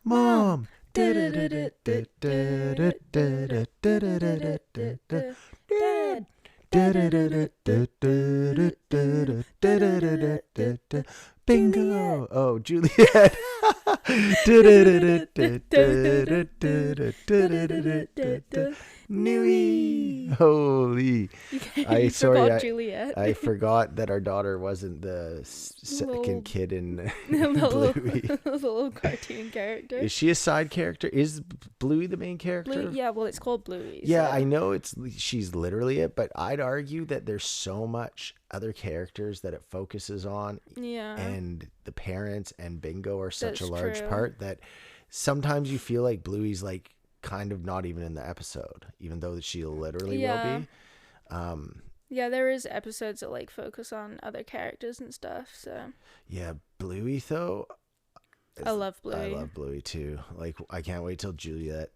Mom. Bingo. Oh, Juliet. Newey. Holy. Juliet. I forgot that our daughter wasn't the second kid in Bluey. The little cartoon character. Is she a side character? Is Bluey the main character? Yeah, well, it's called Bluey. Yeah, so. I know she's literally it, but I'd argue that there's so much other characters that it focuses on. Yeah. And the parents and Bingo are such That's a large true. part that sometimes you feel like Bluey's like kind of not even in the episode, even though she literally will be. Yeah, there is episodes that like focus on other characters and stuff. So yeah, Bluey though. I love Bluey. I love Bluey too. Like I can't wait till Joliet.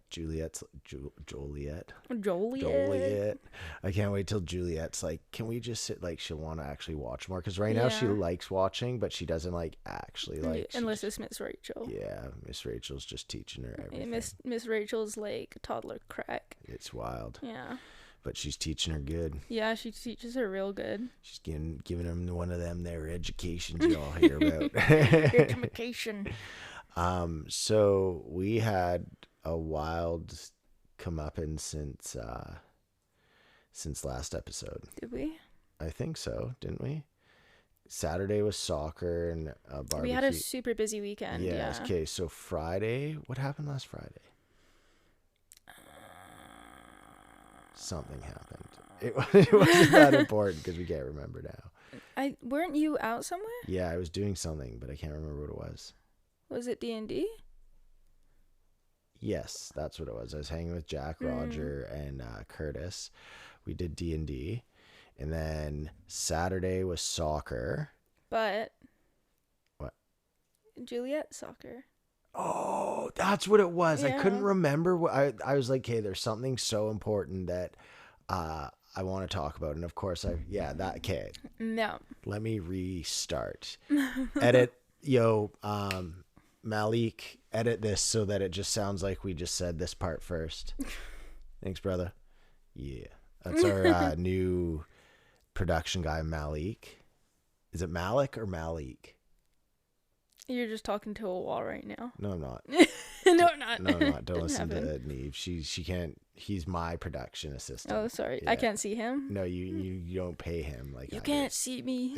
I can't wait till Juliet's like, can we just sit? Like she'll want to actually watch more because right now she likes watching, but she doesn't like actually like. Unless it's Miss Rachel. Yeah, Miss Rachel's just teaching her everything. Miss Rachel's like toddler crack. It's wild. Yeah. But she's teaching her good. Yeah, she teaches her real good. She's giving them one of them their educations you all hear about. Education. So we had a wild comeuppance since last episode. Did we? I think so, didn't we? Saturday was soccer and barbecue. We had a super busy weekend. Yeah. Okay, so Friday, what happened last Friday? Something happened. It wasn't that important because we can't remember now. Weren't you out somewhere? Yeah, I was doing something, but I can't remember what it was. Was it D&D? Yes, that's what it was. I was hanging with Jack, Roger, and Curtis. We did D&D. And then Saturday was soccer. But... What? Juliet soccer. Oh, that's what it was. Yeah. I couldn't remember. I was like, hey, there's something so important that I want to talk about. And of course, okay. No. Let me restart. Edit, Malik, edit this so that it just sounds like we just said this part first. Thanks, brother. Yeah. That's our new production guy, Malik. Is it Malik or Malik? You're just talking to a wall right now. No, I'm not. No, I'm not. No, I'm not. Don't listen to Neve. She can't. He's my production assistant. Oh, sorry. Yeah. I can't see him. No, you don't pay him like you I can't do. see me.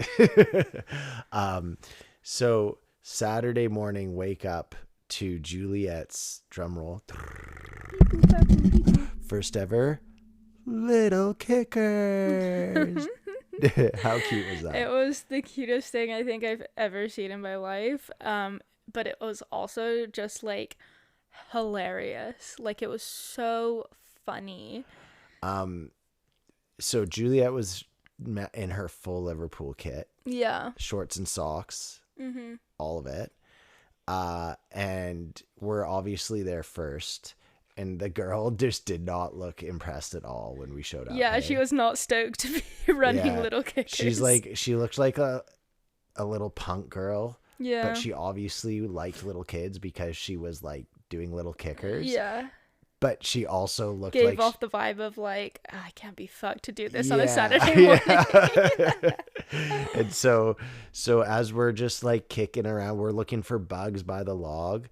So Saturday morning, wake up to Juliet's drum roll. First ever Lil KickerZ. How cute was that? It was the cutest thing I think I've ever seen in my life. But it was also just like hilarious. Like it was so funny. So Juliet was in her full Liverpool kit. Yeah. Shorts and socks. Mm-hmm. All of it. And we're obviously there first. And the girl just did not look impressed at all when we showed up. Yeah, she was not stoked to be running Lil KickerZ. She looked like a little punk girl. Yeah. But she obviously liked little kids because she was like doing Lil KickerZ. Yeah. But she also looked gave off the vibe of like, I can't be fucked to do this on a Saturday morning. Yeah. And so as we're just like kicking around, we're looking for bugs by the log.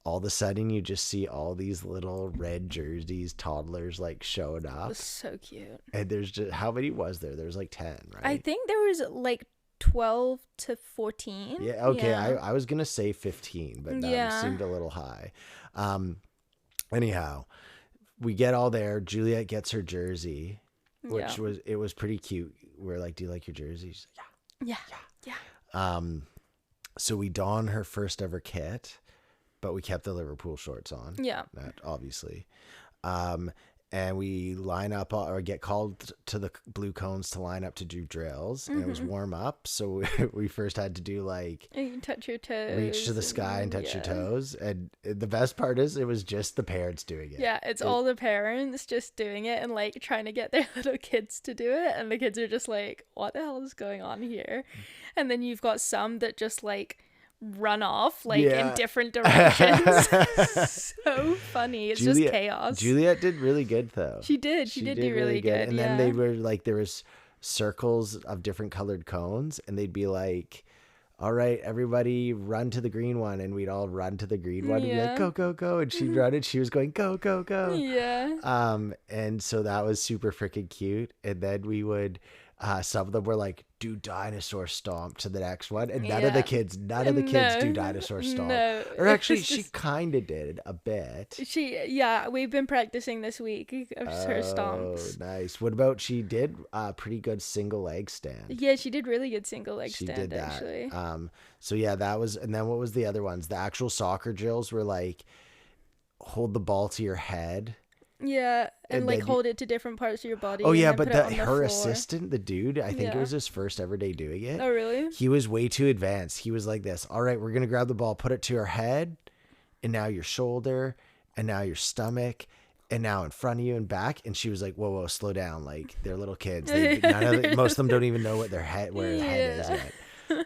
All of a sudden, you just see all these little red jerseys, toddlers like showing up. It was so cute. And there's just, how many was there? There's like 10, right? I think there was like 12 to 14. Yeah, okay. Yeah. I was going to say 15, but that seemed a little high. Anyhow, we get all there. Juliet gets her jersey, which was pretty cute. We're like, do you like your jersey? She's like, yeah. So we don her first ever kit. But we kept the Liverpool shorts on. Yeah. That obviously. and we line up or get called to the blue cones to line up to do drills, and it was warm up. So we first had to do like you touch your toes, reach to the sky and touch your toes. And the best part is it was just the parents doing it. Yeah, it's all the parents just doing it and like trying to get their little kids to do it, and the kids are just like, what the hell is going on here? And then you've got some that just like run off like in different directions. So funny. It's just chaos. Juliet did really good though. She did do really good. And then they were like, there was circles of different colored cones, and they'd be like, all right, everybody run to the green one, and we'd all run to the green one and be like, go, go, go, and she'd run and she was going, go, go, go. And so that was super freaking cute. And then we would some of them were like, do dinosaur stomp to the next one, and none of the kids do dinosaur stomp. Or actually she kind of did a bit. We've been practicing this week of her stomps. Nice. What about, she did a pretty good single leg stand? Yeah, she did really good single leg stand. Did that actually. So yeah, that was. And then what was the other ones? The actual soccer drills were like, hold the ball to your head. Yeah, and like hold it to different parts of your body. Oh yeah, but her assistant, the dude, I think it was his first ever day doing it. Oh really? He was way too advanced. He was like this. All right, we're gonna grab the ball, put it to your head, and now your shoulder, and now your stomach, and now in front of you and back. And she was like, "Whoa, slow down! Like they're little kids. Most of them don't even know what their head is yet."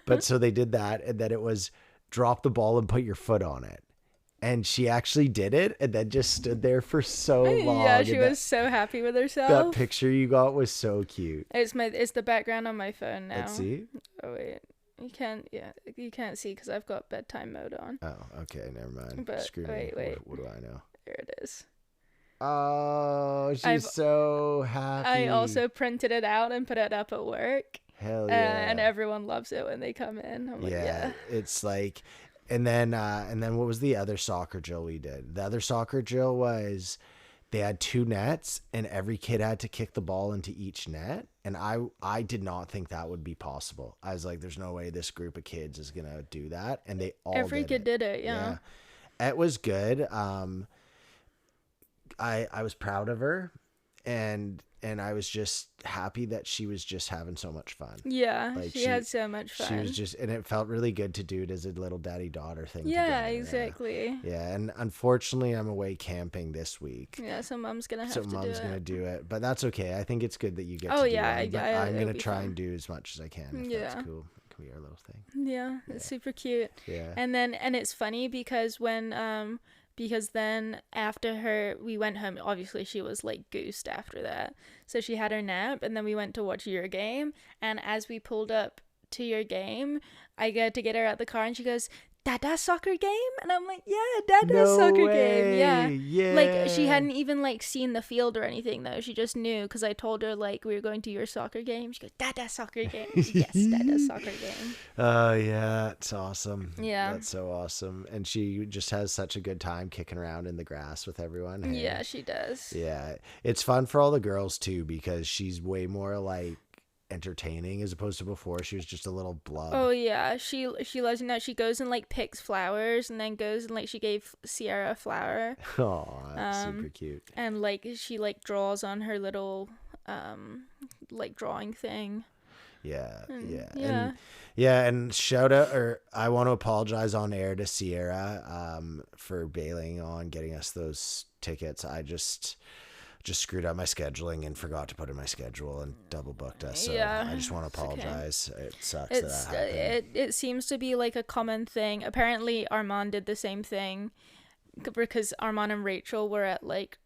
But so they did that, and then it was drop the ball and put your foot on it. And she actually did it, and then just stood there for so long. Yeah, she was so happy with herself. That picture you got was so cute. It's the background on my phone now. Let's see. Oh wait, you can't see because I've got bedtime mode on. Oh, okay, never mind. But screw wait. me. What do I know? There it is. Oh, she's so happy. I also printed it out and put it up at work. Hell yeah! And everyone loves it when they come in. I'm like, yeah, it's like. And then what was the other soccer drill we did? The other soccer drill was they had 2 nets, and every kid had to kick the ball into each net. And I did not think that would be possible. I was like, there's no way this group of kids is going to do that. And they all every kid did it. Yeah. It was good. I was proud of her, and I was just happy that she was just having so much fun. Yeah, like she had so much fun. She was just, and it felt really good to do it as a little daddy-daughter thing. Yeah, together. Exactly. Yeah, and unfortunately, I'm away camping this week. Yeah, so Mom's gonna do it, but that's okay. I think it's good that you get. Oh to yeah, do it. I'm gonna try and do as much as I can. If that's cool. It can be our little thing. Yeah, it's super cute. Yeah, and it's funny because when because then after we went home, obviously she was like goosed after that. So she had her nap, and then we went to watch your game. And as we pulled up to your game, I get to get her out the car, and she goes, Dada's soccer game? And I'm like, yeah, Dada's soccer game. Yeah. Like, she hadn't even, like, seen the field or anything, though. She just knew, because I told her, like, we were going to your soccer game. She goes, Dada's soccer game. Yes, Dada's soccer game. Oh, yeah. It's awesome. Yeah. That's so awesome. And she just has such a good time kicking around in the grass with everyone. Hey? Yeah, she does. Yeah. It's fun for all the girls, too, because she's way more, like, entertaining as opposed to before. She was just a little blub. Oh yeah, she loves it now. She goes and like picks flowers, and then goes and like she gave Sierra a flower. Oh, that's super cute. And like she like draws on her little like drawing thing. And shout out, or I want to apologize on air to Sierra for bailing on getting us those tickets. I just screwed up my scheduling and forgot to put in my schedule and double booked us. So I just want to apologize. Okay. It sucks that happened. It seems to be like a common thing. Apparently Armand did the same thing because Armand and Rachel were at like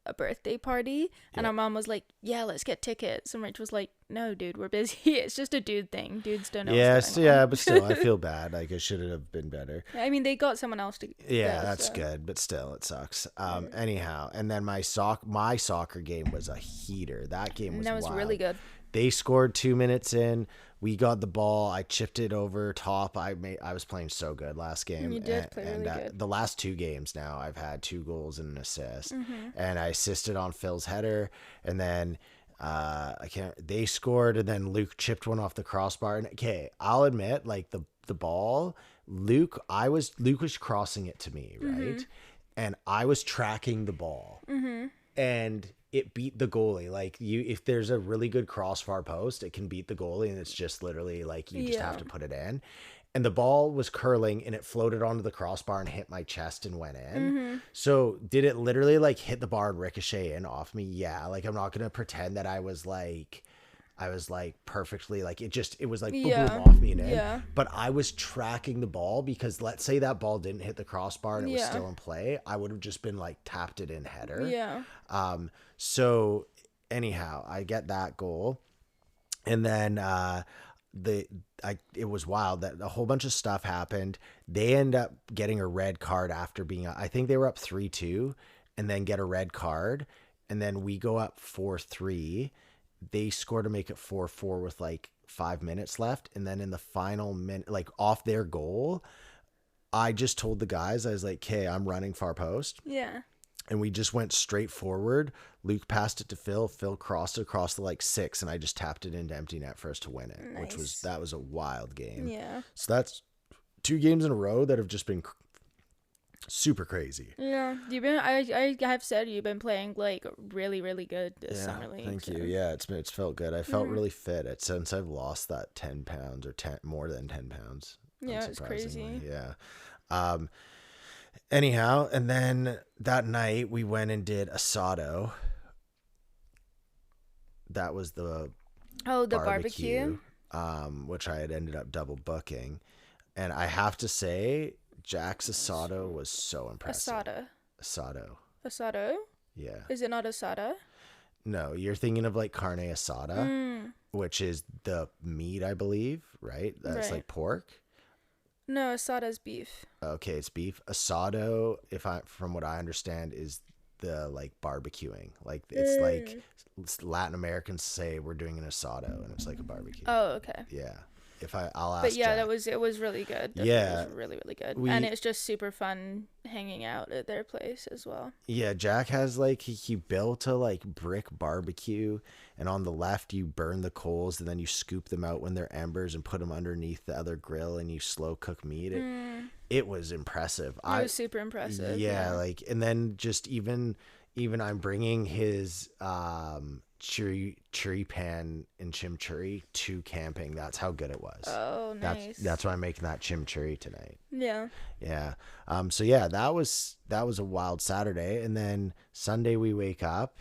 a birthday party, and our mom was like, yeah, let's get tickets, and Rachel was like, no dude, we're busy. It's just a dude thing. Dudes don't know what's going on. But still I feel bad. Like it should have been better. I mean, they got someone else to go, that's good, but still it sucks. Anyhow, and then my soccer game was a heater. That game was wild. Really good. They scored 2 minutes in. We got the ball. I chipped it over top. I was playing so good last game. You did play really good. The last 2 games now, I've had 2 goals and an assist. And I assisted on Phil's header. And then they scored, and then Luke chipped one off the crossbar. And okay, I'll admit, like the ball, Luke was crossing it to me, right? And I was tracking the ball. and it beat the goalie. Like if there's a really good crossbar post, it can beat the goalie, and it's just literally like you just have to put it in. And the ball was curling and it floated onto the crossbar and hit my chest and went in. So did it literally like hit the bar and ricochet in off me? Yeah. Like I'm not gonna pretend that I was like perfectly like it was like boom, boom off me and in. Yeah. But I was tracking the ball because let's say that ball didn't hit the crossbar and it was still in play, I would have just been like tapped it in header. Yeah. So anyhow, I get that goal, and then it was wild that a whole bunch of stuff happened. They end up getting a red card after being, I think they were up 3-2 and then get a red card. And then we go up 4-3. They score to make it 4-4 with like 5 minutes left. And then in the final minute, like off their goal, I just told the guys, I was like, okay, I'm running far post. Yeah. And we just went straight forward. Luke passed it to Phil. Phil crossed it across the like 6, and I just tapped it into empty net for us to win it, nice. that was a wild game. Yeah. So that's 2 games in a row that have just been super crazy. Yeah. I have said you've been playing like really, really good this summer league. Thank you. Yeah, it's felt good. I felt really fit since I've lost that 10 pounds or more than 10 pounds. Yeah, it's crazy. Yeah. Anyhow, and then that night we went and did asado. That was the barbecue, which I had ended up double booking, and I have to say, Jack's asado was so impressive. Asado. Yeah. Is it not asada? No, you're thinking of like carne asada, which is the meat, I believe, right? That's like pork. No, asada's beef. Okay, it's beef. Asado, from what I understand, is the like barbecuing. Like it's like Latin Americans say we're doing an asado, and it's like a barbecue. Oh, okay. Yeah. I'll ask. But yeah, Jack. it was really good. Yeah, it was really, really good, and it's just super fun hanging out at their place as well. Yeah, Jack has like he built a like brick barbecue, and on the left you burn the coals, and then you scoop them out when they're embers and put them underneath the other grill, and you slow cook meat. It was impressive. It was super impressive. Yeah, like, and then just even I'm bringing his churi pan and chimichurri to camping. That's how good it was. Oh, nice. That's why I'm making that chimichurri tonight. Yeah. So yeah, that was a wild Saturday, and then Sunday we wake up,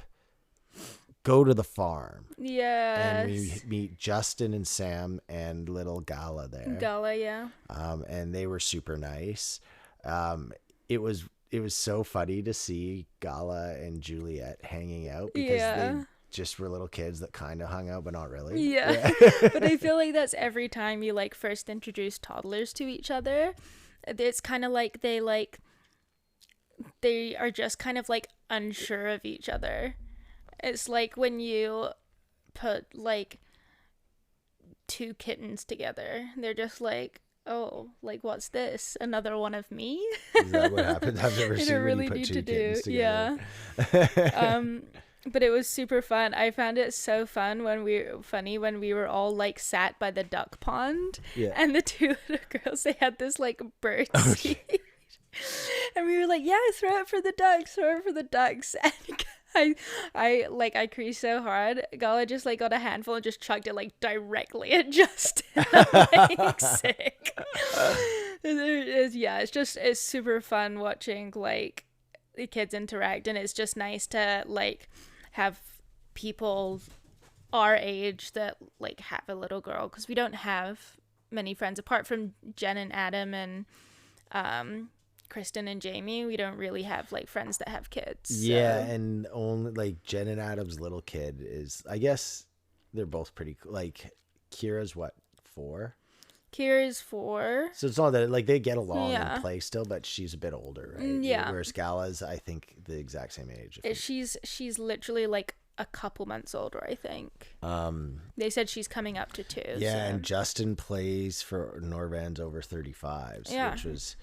go to the farm. Yeah. And we meet Justin and Sam and little Gala there. Gala, yeah. And they were super nice. It was so funny to see Gala and Juliet hanging out because they just were little kids that kind of hung out, but not really. Yeah. But I feel like that's every time you like first introduce toddlers to each other. It's kind of like they are just kind of like unsure of each other. It's like when you put like 2 kittens together, they're just like, oh, like what's this? Another one of me? Is that what happens? I've never seen really when you put 2 kittens together. Yeah. But it was super fun. I found it so fun when we were all like sat by the duck pond, and the 2 little girls, they had this like bird seed, and we were like, yeah, throw it for the ducks. And I creased so hard. Gala just like got a handful and just chugged it like directly at Justin. I'm like sick. It's super fun watching like the kids interact, and it's just nice to like have people our age that like have a little girl, because we don't have many friends apart from Jen and Adam and Kristen and Jamie. We don't really have like friends that have kids. Yeah, and only like Jen and Adam's little kid is, I guess they're both pretty cool. Like Kira's what, 4? Kira's 4. So it's not that like they get along and play still, but she's a bit older, right? Yeah. Whereas Gala's, I think, the exact same age. She's literally like a couple months older, I think. They said she's coming up to 2. Yeah, so. And Justin plays for Norvan's over 35s, which was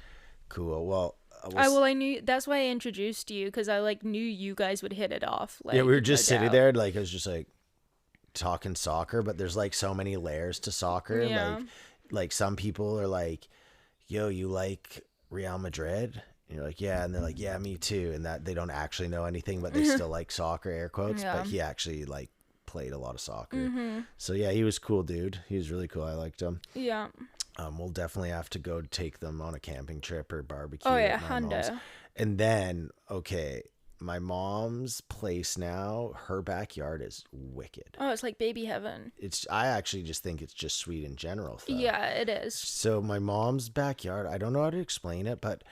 cool. Well, I knew, that's why I introduced you, because I like knew you guys would hit it off. Like, yeah, we were just sitting there, like I was just like talking soccer, but there's like so many layers to soccer. Yeah. Like some people are like, yo, you like Real Madrid? And you're like, yeah. And they're like, yeah, me too. And that they don't actually know anything, but they still like soccer, air quotes. Yeah. But he actually like played a lot of soccer. So yeah, he was cool, dude. He was really cool. I liked him. Yeah. We'll definitely have to go take them on a camping trip or barbecue. Oh yeah, at my mom's. hundo. And then, okay, my mom's place now, her backyard is wicked. Oh, it's like baby heaven. I actually just think it's just sweet in general. Though. Yeah, it is. So my mom's backyard, I don't know how to explain it, but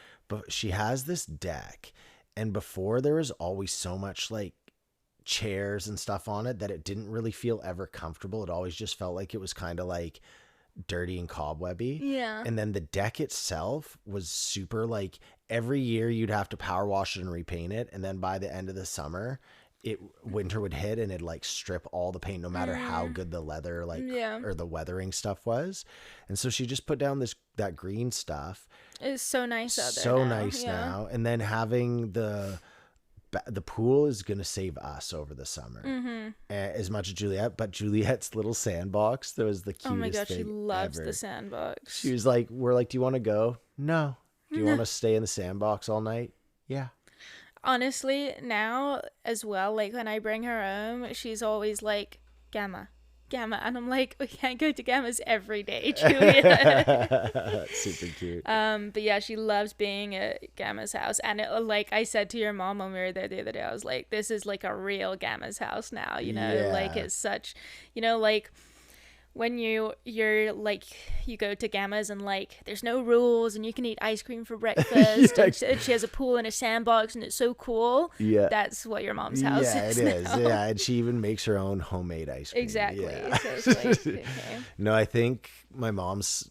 she has this deck, and before there was always so much like chairs and stuff on it that it didn't really feel ever comfortable. It always just felt like it was kind of like dirty and cobwebby. Yeah. And then the deck itself was super like every year you'd have to power wash it and repaint it, and then by the end of the summer winter would hit and it'd like strip all the paint no matter how good the leather like or the weathering stuff was. And so she just put down that green stuff. It's so nice out there. So nice now. And then having the pool is going to save us over the summer as much as Juliet, but Juliet's little sandbox, that was the cutest thing. Oh my gosh, she loves ever. The sandbox. She was like, we're like, do you want to go? No. Do you want to stay in the sandbox all night? Yeah. Honestly, now as well, like when I bring her home, she's always like, Gamma. And I'm like, we can't go to Gamma's every day, Juliet. Super cute. But yeah, she loves being at Gamma's house. And like I said to your mom when we were there the other day, I was like, this is like a real Gamma's house now, you know? Yeah. Like it's such, you know, like when you're like you go to Gamma's and like there's no rules and you can eat ice cream for breakfast and she has a pool and a sandbox and it's so cool. Yeah, that's what your mom's house is. Yeah, it is. Yeah, and she even makes her own homemade ice cream. Exactly. Yeah. So it's like, okay. No, I think my mom's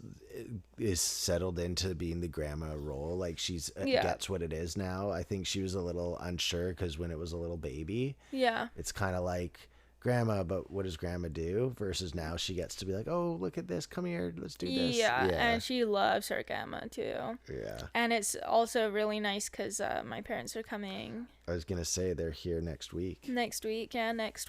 is settled into being the grandma role. Like she's gets what it is now. I think she was a little unsure because when it was a little baby, it's kind of like, grandma, but what does grandma do? Versus now she gets to be like, oh, look at this, come here, let's do this. Yeah, and she loves her grandma too. Yeah. And it's also really nice because my parents are coming. I was gonna say they're here next week. Next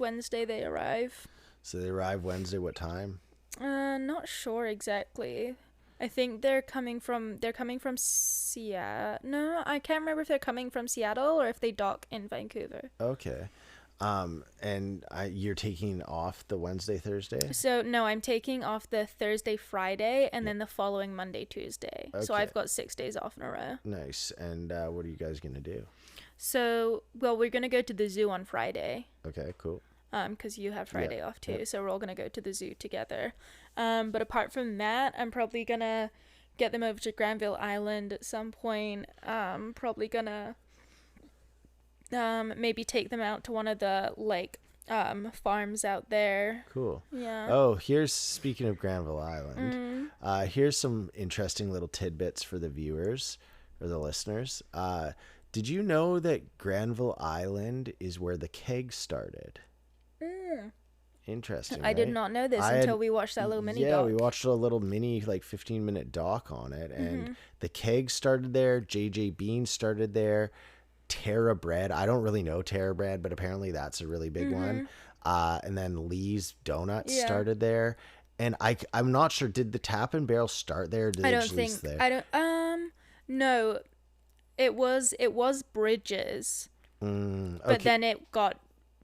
Wednesday they arrive. So they arrive Wednesday. What time? Not sure exactly. I think they're coming from Seattle. No, I can't remember if they're coming from Seattle or if they dock in Vancouver. Okay. And you're taking off the Wednesday, Thursday? So no, I'm taking off the Thursday, Friday, and then the following Monday, Tuesday. Okay. So I've got 6 days off in a row. Nice. And what are you guys gonna do? So, well, we're gonna go to the zoo on Friday. Okay, cool. Because you have Friday off too, so we're all gonna go to the zoo together. But apart from that, I'm probably gonna get them over to Granville Island at some point. Probably gonna maybe take them out to one of the like farms out there. Cool. Yeah. Oh, speaking of Granville Island, here's some interesting little tidbits for the viewers or the listeners. Did you know that Granville Island is where the keg started? Interesting. I did not know this until we watched that little mini doc. Yeah, we watched a little mini, like 15-minute doc on it, and the keg started there. JJ Bean started there. Terra Bread. I don't really know Terra Bread, but apparently that's a really big one. And then Lee's Donuts started there. And I'm not sure. Did the Tap and Barrel start there? Or did I don't think. There? I don't. No, it was Bridges. Okay. But then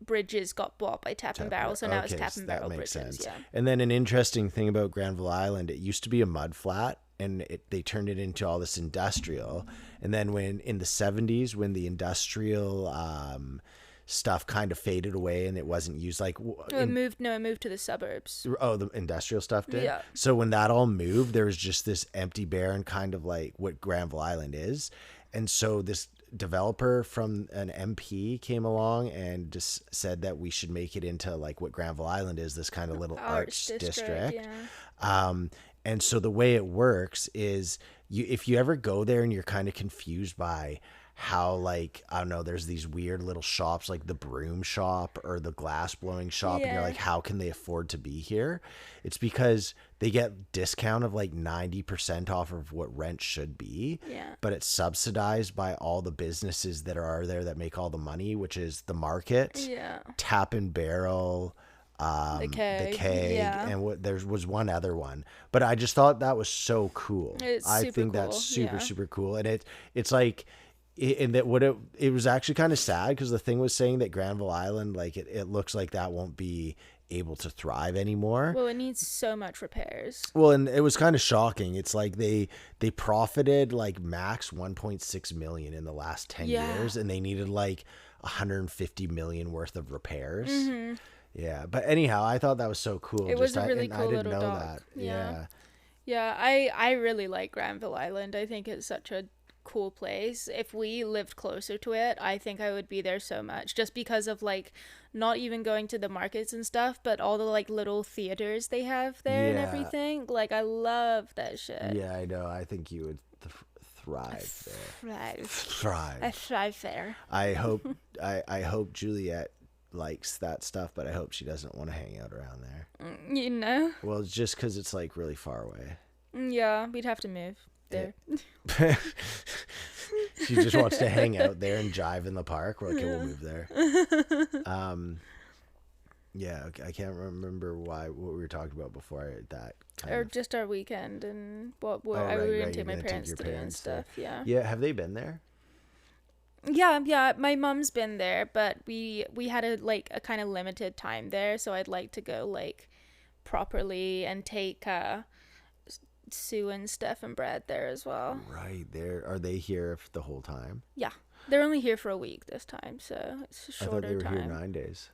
Bridges got bought by Tap and Barrel, so now it's Tap and Barrel Bridges. Sense. Yeah. And then an interesting thing about Granville Island, it used to be a mud flat, and they turned it into all this industrial. And then when in the 70s, when the industrial stuff kind of faded away and it wasn't used, like it moved to the suburbs. Oh, the industrial stuff did. Yeah. So when that all moved, there was just this empty barren, kind of like what Granville Island is. And so this developer from an MP came along and just said that we should make it into like what Granville Island is, this kind of little arts district. Yeah. And so the way it works is if you ever go there and you're kind of confused by how, like, I don't know, there's these weird little shops like the broom shop or the glass blowing shop, and you're like, how can they afford to be here? It's because they get discount of like 90% off of what rent should be, but it's subsidized by all the businesses that are there that make all the money, which is the market, Tap and Barrel, The the keg. keg, Yeah. and what there was one other one. But I just thought that was so cool. It's I super think cool. that's super Yeah. super cool, and it's like. And that it was actually kind of sad because the thing was saying that Granville Island, like it looks like that won't be able to thrive anymore. Well, it needs so much repairs. Well, and it was kind of shocking. It's like they profited like max 1.6 million in the last 10 years, and they needed like 150 million worth of repairs. Yeah, but anyhow, I thought that was so cool. It was a really and cool I didn't little know dock. that. Yeah. Yeah, I really like Granville Island. I think it's such a cool place. If we lived closer to it, I think I would be there so much, just because of like not even going to the markets and stuff, but all the like little theaters they have there and everything. Like I love that shit. Yeah, I know. I think you would thrive there. I thrive there. I hope Juliet likes that stuff, but I hope she doesn't want to hang out around there. You know? Well, it's just because it's like really far away. Yeah, we'd have to move there. She just wants to hang out there and jive in the park. We're like, okay, we'll move there. Yeah, okay, I can't remember what we were talking about before that. Or just our weekend and what we were going to take my parents to do and stuff. Yeah. Yeah, have they been there? Yeah. My mom's been there, but we had a kind of limited time there, so I'd like to go like properly and take Sue and Steph and Brad there as well. Right there. Are they here the whole time? Yeah, they're only here for a week this time, so it's a shorter I thought they were time. here 9 days.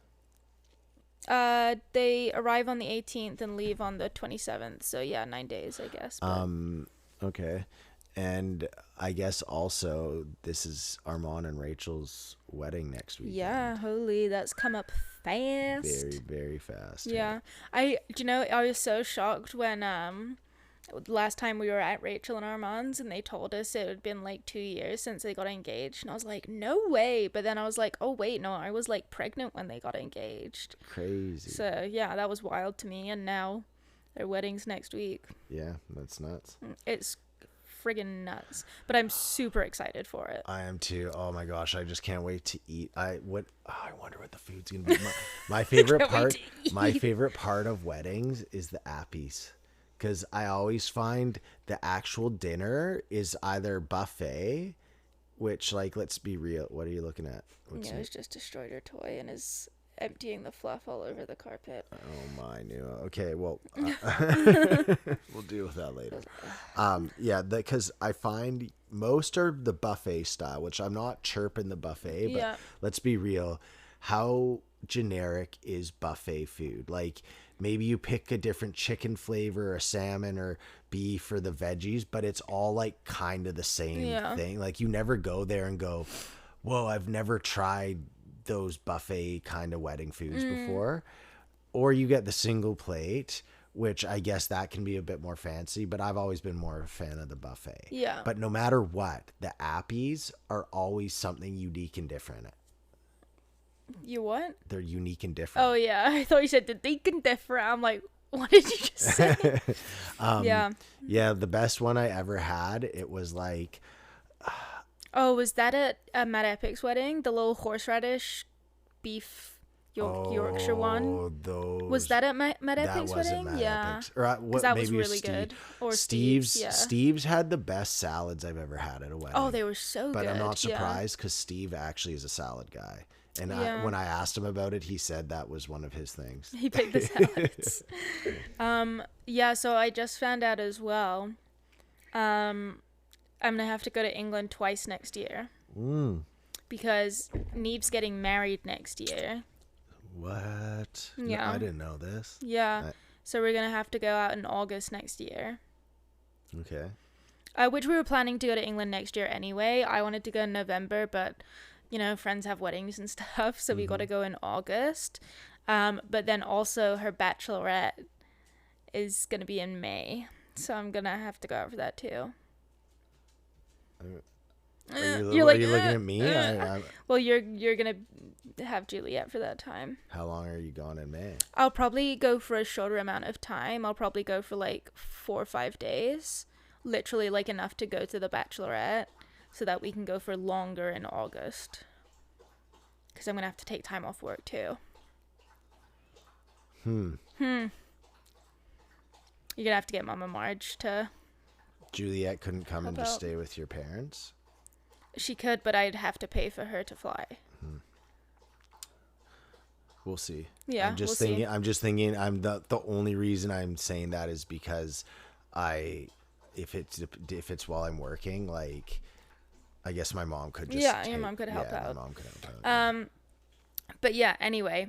They arrive on the 18th and leave on the 27th, so yeah, 9 days, I guess. But... Okay. And I guess also this is Armand and Rachel's wedding next week. Yeah, holy, that's come up fast. Very, very fast. Yeah. I was so shocked when last time we were at Rachel and Armand's and they told us it had been like 2 years since they got engaged, and I was like, no way. But then I was like, oh wait, no, I was like pregnant when they got engaged. Crazy. So yeah, that was wild to me. And now their wedding's next week. Yeah, that's nuts. It's friggin' nuts, but I'm super excited for it. I am too. Oh my gosh, I just can't wait to eat. I wonder what the food's gonna be. My favorite part. My favorite part of weddings is the appies, because I always find the actual dinner is either buffet, which, like, let's be real. What are you looking at? He's just destroyed her toy and is emptying the fluff all over the carpet. Oh my new. Okay, well, we'll deal with that later. Yeah, because I find most are the buffet style, which I'm not chirping the buffet, but let's be real. How generic is buffet food? Like, maybe you pick a different chicken flavor or salmon or beef for the veggies, but it's all like kind of the same thing. Like, you never go there and go, whoa, I've never tried those buffet kind of wedding foods before. Or you get the single plate, which I guess that can be a bit more fancy, but I've always been more a fan of the buffet. Yeah. But no matter what, the appies are always something unique and different. You what? They're unique and different. Oh yeah, I thought you said the deacon different. I'm like, what did you just say? Yeah, the best one I ever had, it was like... Oh, was that at Matt Epic's wedding? The little horseradish beef Yorkshire one? Those. Was that at Matt Epic's wedding? Matt Epic's. Or, because that was really good. Or Steve's. Steve's had the best salads I've ever had at a wedding. Oh, they were so but good. But I'm not surprised because Steve actually is a salad guy. And when I asked him about it, he said that was one of his things. He picked the salads. Yeah, so I just found out as well. I'm going to have to go to England twice next year. Because Neve's getting married next year. What? Yeah. No, I didn't know this. Yeah. So we're going to have to go out in August next year. Okay. Which we were planning to go to England next year anyway. I wanted to go in November, but, you know, friends have weddings and stuff, so we got to go in August. But then also her bachelorette is going to be in May. So I'm going to have to go out for that too. Are you looking at me? Well, you're gonna have Juliet for that time. How long are you gone in May? I'll probably go for a shorter amount of time. I'll probably go for like 4 or 5 days, literally like enough to go to the bachelorette, so that we can go for longer in August. Because I'm gonna have to take time off work too. You're gonna have to get Mama Marge to. Juliet couldn't come and Help just out. stay with your parents? She could, but I'd have to pay for her to fly. We'll see. Yeah, I'm just we'll thinking. see. I'm just thinking. I'm the only reason I'm saying that is because if it's while I'm working, like, I guess my mom could just. Yeah, your mom could help My out. mom could help out. But yeah, anyway,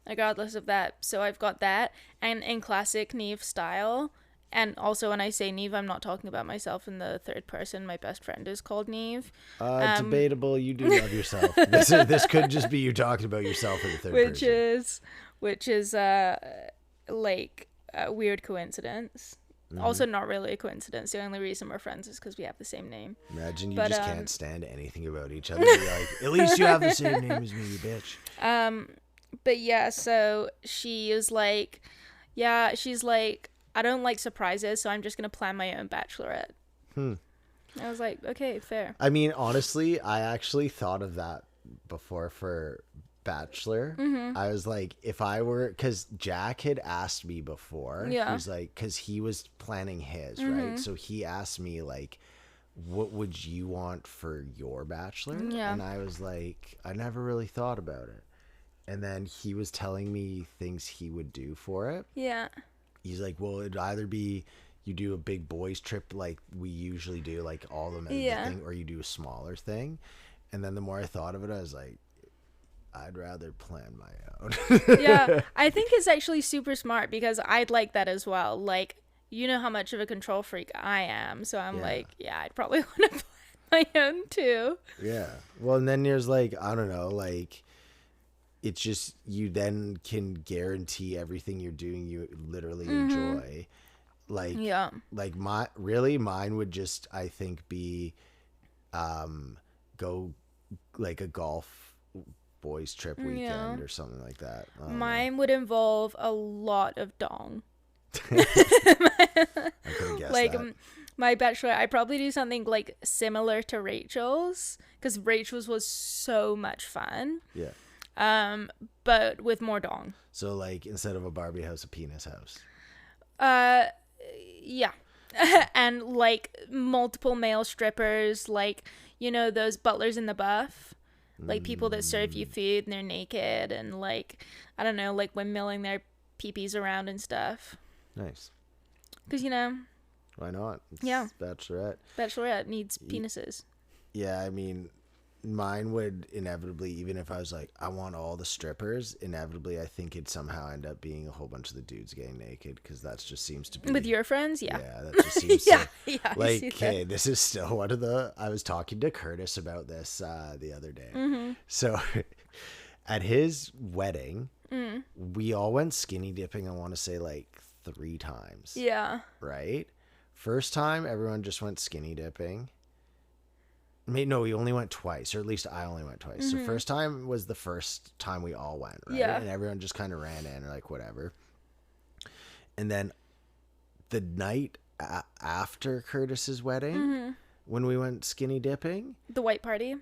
regardless of that, so I've got that, and in classic Neve style, and also when I say Neve, I'm not talking about myself in the third person. My best friend is called Neve, Debatable. You do love yourself. This could just be you talking about yourself in the third person. which is like a weird coincidence. Also, not really a coincidence. The only reason we're friends is because we have the same name. Imagine you just can't stand anything about each other. You're like, at least you have the same name as me, you bitch. But yeah, so she is like, she's like, I don't like surprises, so I'm just gonna plan my own bachelorette. I was like, okay, fair. I mean, honestly, I actually thought of that before for Bachelor. I was like, if I were, because Jack had asked me before. Yeah. He was like, because he was planning his, right? So he asked me, like, what would you want for your Bachelor? Yeah. And I was like, I never really thought about it. And then he was telling me things he would do for it. Yeah. He's like, well, it'd either be you do a big boys trip like we usually do, like all of them, thing, or you do a smaller thing. And then the more I thought of it, I was like, I'd rather plan my own. Yeah, I think it's actually super smart because I'd like that as well. Like, you know how much of a control freak I am, so I'm like, I'd probably want to plan my own too. Yeah. Well, and then there's like, I don't know, like, it's just you then can guarantee everything you're doing you literally enjoy. Like, like mine would just, I think, be go like a golf boys trip weekend or something like that. Mine would involve a lot of dong. I couldn't guess like that. My bachelor, I probably do something like similar to Rachel's because Rachel's was so much fun. Yeah. But with more dong. So like instead of a Barbie house, a penis house. Yeah. And like multiple male strippers, like, you know, those butlers in the buff, like people that serve you food and they're naked and like, I don't know, like windmilling their peepees around and stuff. Nice. Because, you know. Why not? It's Bachelorette needs penises. Yeah, I mean, mine would inevitably, even if I was like, I want all the strippers, inevitably I think it'd somehow end up being a whole bunch of the dudes getting naked because that just seems to be... With your friends? Yeah. Yeah, that just seems like, okay, this is still one of the... I was talking to Curtis about this the other day. So at his wedding, we all went skinny dipping, I want to say like 3 times. Yeah. Right? First time, everyone just went skinny dipping. No, we only went twice, or at least I only went twice. So first time was the first time we all went, right? Yeah. And everyone just kind of ran in, or like whatever. And then the night after Curtis's wedding, when we went skinny dipping, The white party.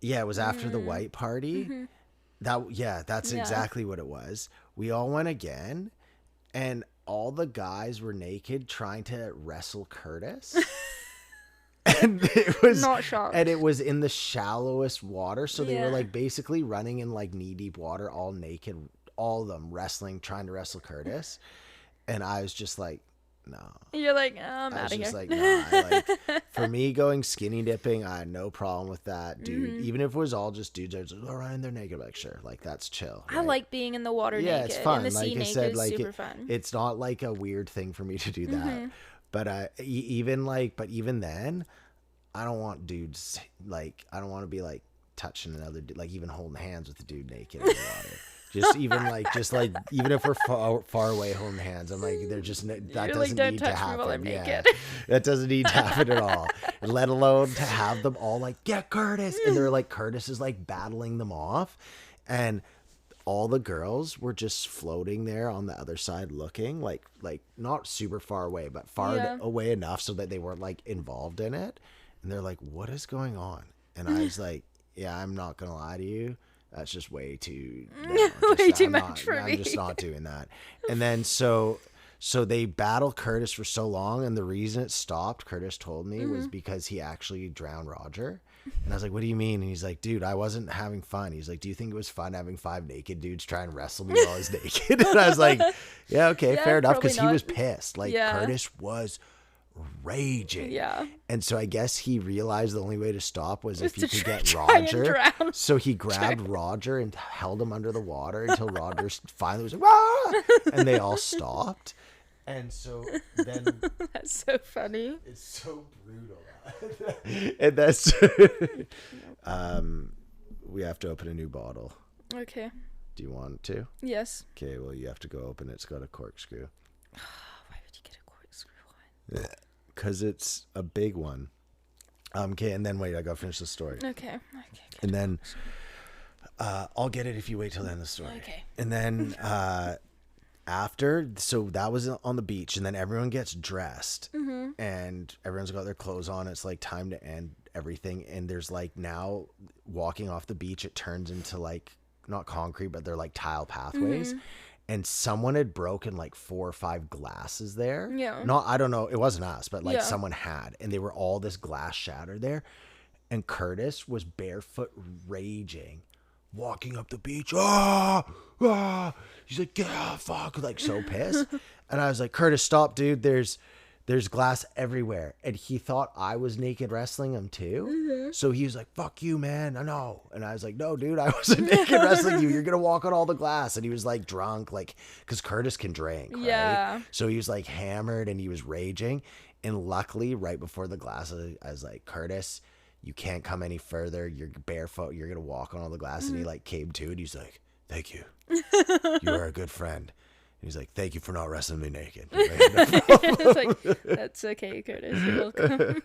yeah, it was after the white party. That's exactly what it was. We all went again, and all the guys were naked trying to wrestle Curtis. And it was not shocked. And it was in the shallowest water, so they were like basically running in like knee deep water, all naked, all of them wrestling, trying to wrestle Curtis. And I was just like, no. You're like, oh, I'm out of here. I was just like, nah. For me, going skinny dipping, I had no problem with that, dude. Even if it was all just dudes, I was like, all right, and they're naked. Like, sure, like that's chill. Right? I like being in the water naked. Yeah, it's fun. In the sea like I naked said, is like super fun. It's not like a weird thing for me to do that. But even then, I don't want dudes, like, I don't want to be like touching another dude, like even holding hands with the dude naked in the water. Even if we're far away holding hands, I'm like, they're just, that doesn't need to happen. Yeah, that doesn't need to happen at all. Let alone to have them all like, get Curtis. And they're like, Curtis is like battling them off. And all the girls were just floating there on the other side looking like not super far away, but far away enough so that they weren't like involved in it. And they're like, what is going on? And I was like, yeah, I'm not going to lie to you. That's just way too way too much for me. I'm just not doing that. And then so they battled Curtis for so long, and the reason it stopped, Curtis told me, was because he actually drowned Roger. And I was like, what do you mean? And he's like, dude, I wasn't having fun. He's like, do you think it was fun having 5 naked dudes try and wrestle me while I was naked? And I was like, yeah, okay, Yeah, fair enough, because he probably was not. pissed. Like, Yeah. Curtis was raging. Yeah. And so I guess he realized the only way to stop was if he to could try get and Roger. drown. So he grabbed Roger and held him under the water until Roger finally was like, "Wah!" And they all stopped. And so then That's so funny. it's so brutal. And that's we have to open a new bottle. Okay. Do you want to? Yes. Okay, well, you have to go open it. It's got a corkscrew. Why would you get a corkscrew one? Because it's a big one. Okay, and then wait, I gotta finish the story. Okay. And then I'll get it if you wait till the end of the story. Okay. And then after, so that was on the beach, and then everyone gets dressed, and everyone's got their clothes on. It's like time to end everything, and there's like now walking off the beach, it turns into like not concrete, but they're like tile pathways. And someone had broken like 4 or 5 glasses there. Yeah. I don't know. It wasn't us, but like Yeah. someone had, and they were all this glass shattered there. And Curtis was barefoot raging, walking up the beach. He's like, yeah, fuck, like so pissed. And I was like, Curtis, stop, dude. There's glass everywhere. And he thought I was naked wrestling him too. So he was like, fuck you, man. I know. And I was like, no, dude, I wasn't naked wrestling you. You're going to walk on all the glass. And he was like drunk, like, because Curtis can drink, right? Yeah. So he was like hammered and he was raging. And luckily, right before the glass, I was like, Curtis, you can't come any further. You're barefoot. You're going to walk on all the glass. And he like came to it. He's like, thank you. You are a good friend. And he's like, thank you for not wrestling me naked. It's like, that's okay, Curtis. You're welcome.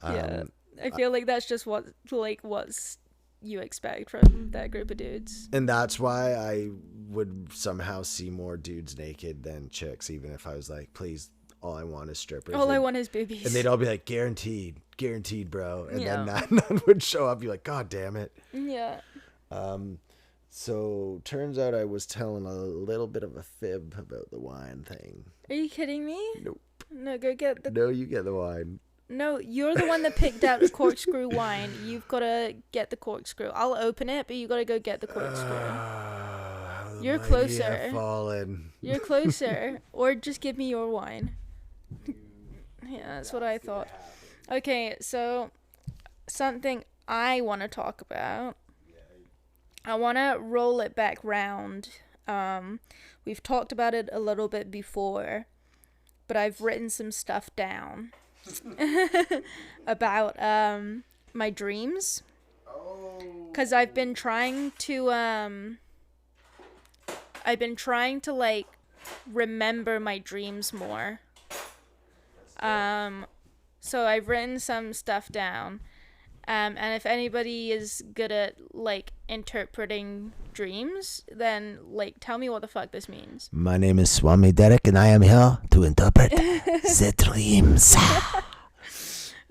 Yeah. I feel like that's just what's you expect from that group of dudes. And that's why I would somehow see more dudes naked than chicks, even if I was like, please, all I want is strippers. All I want is boobies. And they'd all be like, guaranteed, bro. And Yeah. then none would show up. You're like, God damn it. Yeah. So turns out I was telling a little bit of a fib about the wine thing. Are you kidding me? Nope. No, go get the... No, you get the wine. No, you're the one that picked out the corkscrew wine. You've got to get the corkscrew. I'll open it, but you got to go get the corkscrew. You're closer. Fallen. You're closer. Or just give me your wine. Yeah, that's what I thought. Okay, so something I want to talk about. I want to roll it back round. We've talked about it a little bit before, but I've written some stuff down about my dreams. Because I've been trying to like remember my dreams more. So I've written some stuff down. And if anybody is good at like interpreting dreams, then like tell me what the fuck this means. My name is Swami Derek, and I am here to interpret the dreams.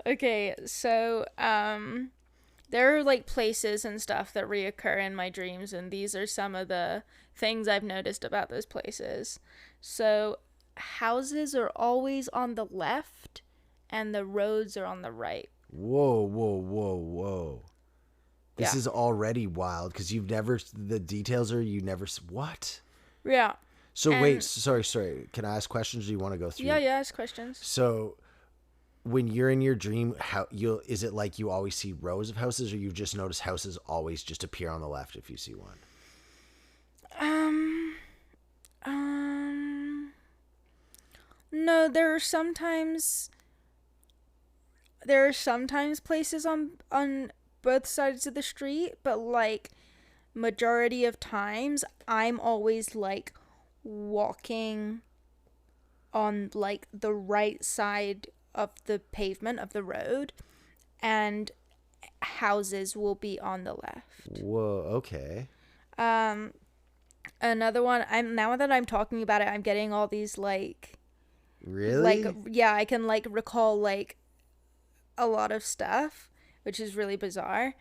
Okay, so there are like places and stuff that reoccur in my dreams, and these are some of the things I've noticed about those places. So houses are always on the left, and the roads are on the right. Whoa. This Yeah. is already wild because the details are what? Yeah. So And- wait, sorry. Can I ask questions or do you want to go through? Yeah, ask questions. So when you're in your dream, is it like you always see rows of houses, or you just notice houses always just appear on the left if you see one? No, there are sometimes places on both sides of the street, but like majority of times I'm always like walking on like the right side of the pavement of the road, and houses will be on the left. Whoa, okay. Another one, now that I'm talking about it, I'm getting all these like Really? like, yeah, I can like recall like a lot of stuff, which is really bizarre.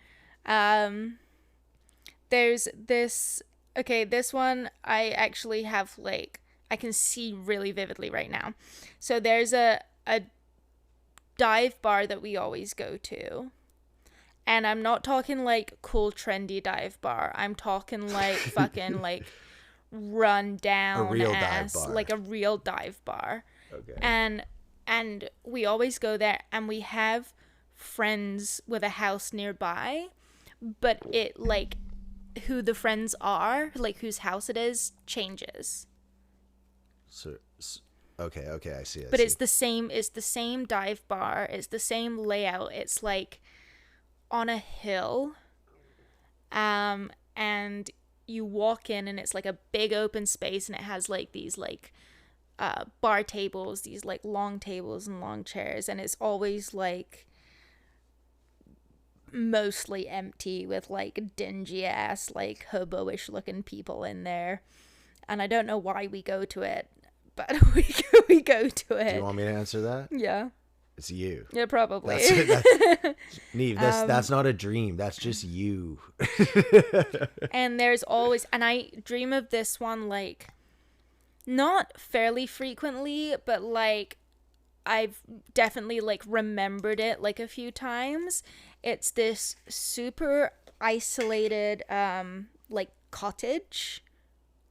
there's this. Okay, this one I actually have like I can see really vividly right now. So there's a dive bar that we always go to. And I'm not talking like cool trendy dive bar. I'm talking like fucking like run A down real dive ass, bar. like a real dive bar. Okay. And we always go there, and we have friends with a house nearby, but it like who the friends are, like whose house it is, changes. So, okay, I see. But it's the same dive bar, it's the same layout. It's like on a hill, and you walk in, and it's like a big open space, and it has like these like bar tables, these like long tables and long chairs, and it's always like mostly empty with like dingy ass like hobo-ish looking people in there. And I don't know why we go to it, but we go to it. Do you want me to answer that? Yeah. It's you. Yeah, probably. Neve, that's not a dream. That's just you. And there's always, and I dream of this one like not fairly frequently, but like I've definitely like remembered it like a few times. It's this super isolated like cottage,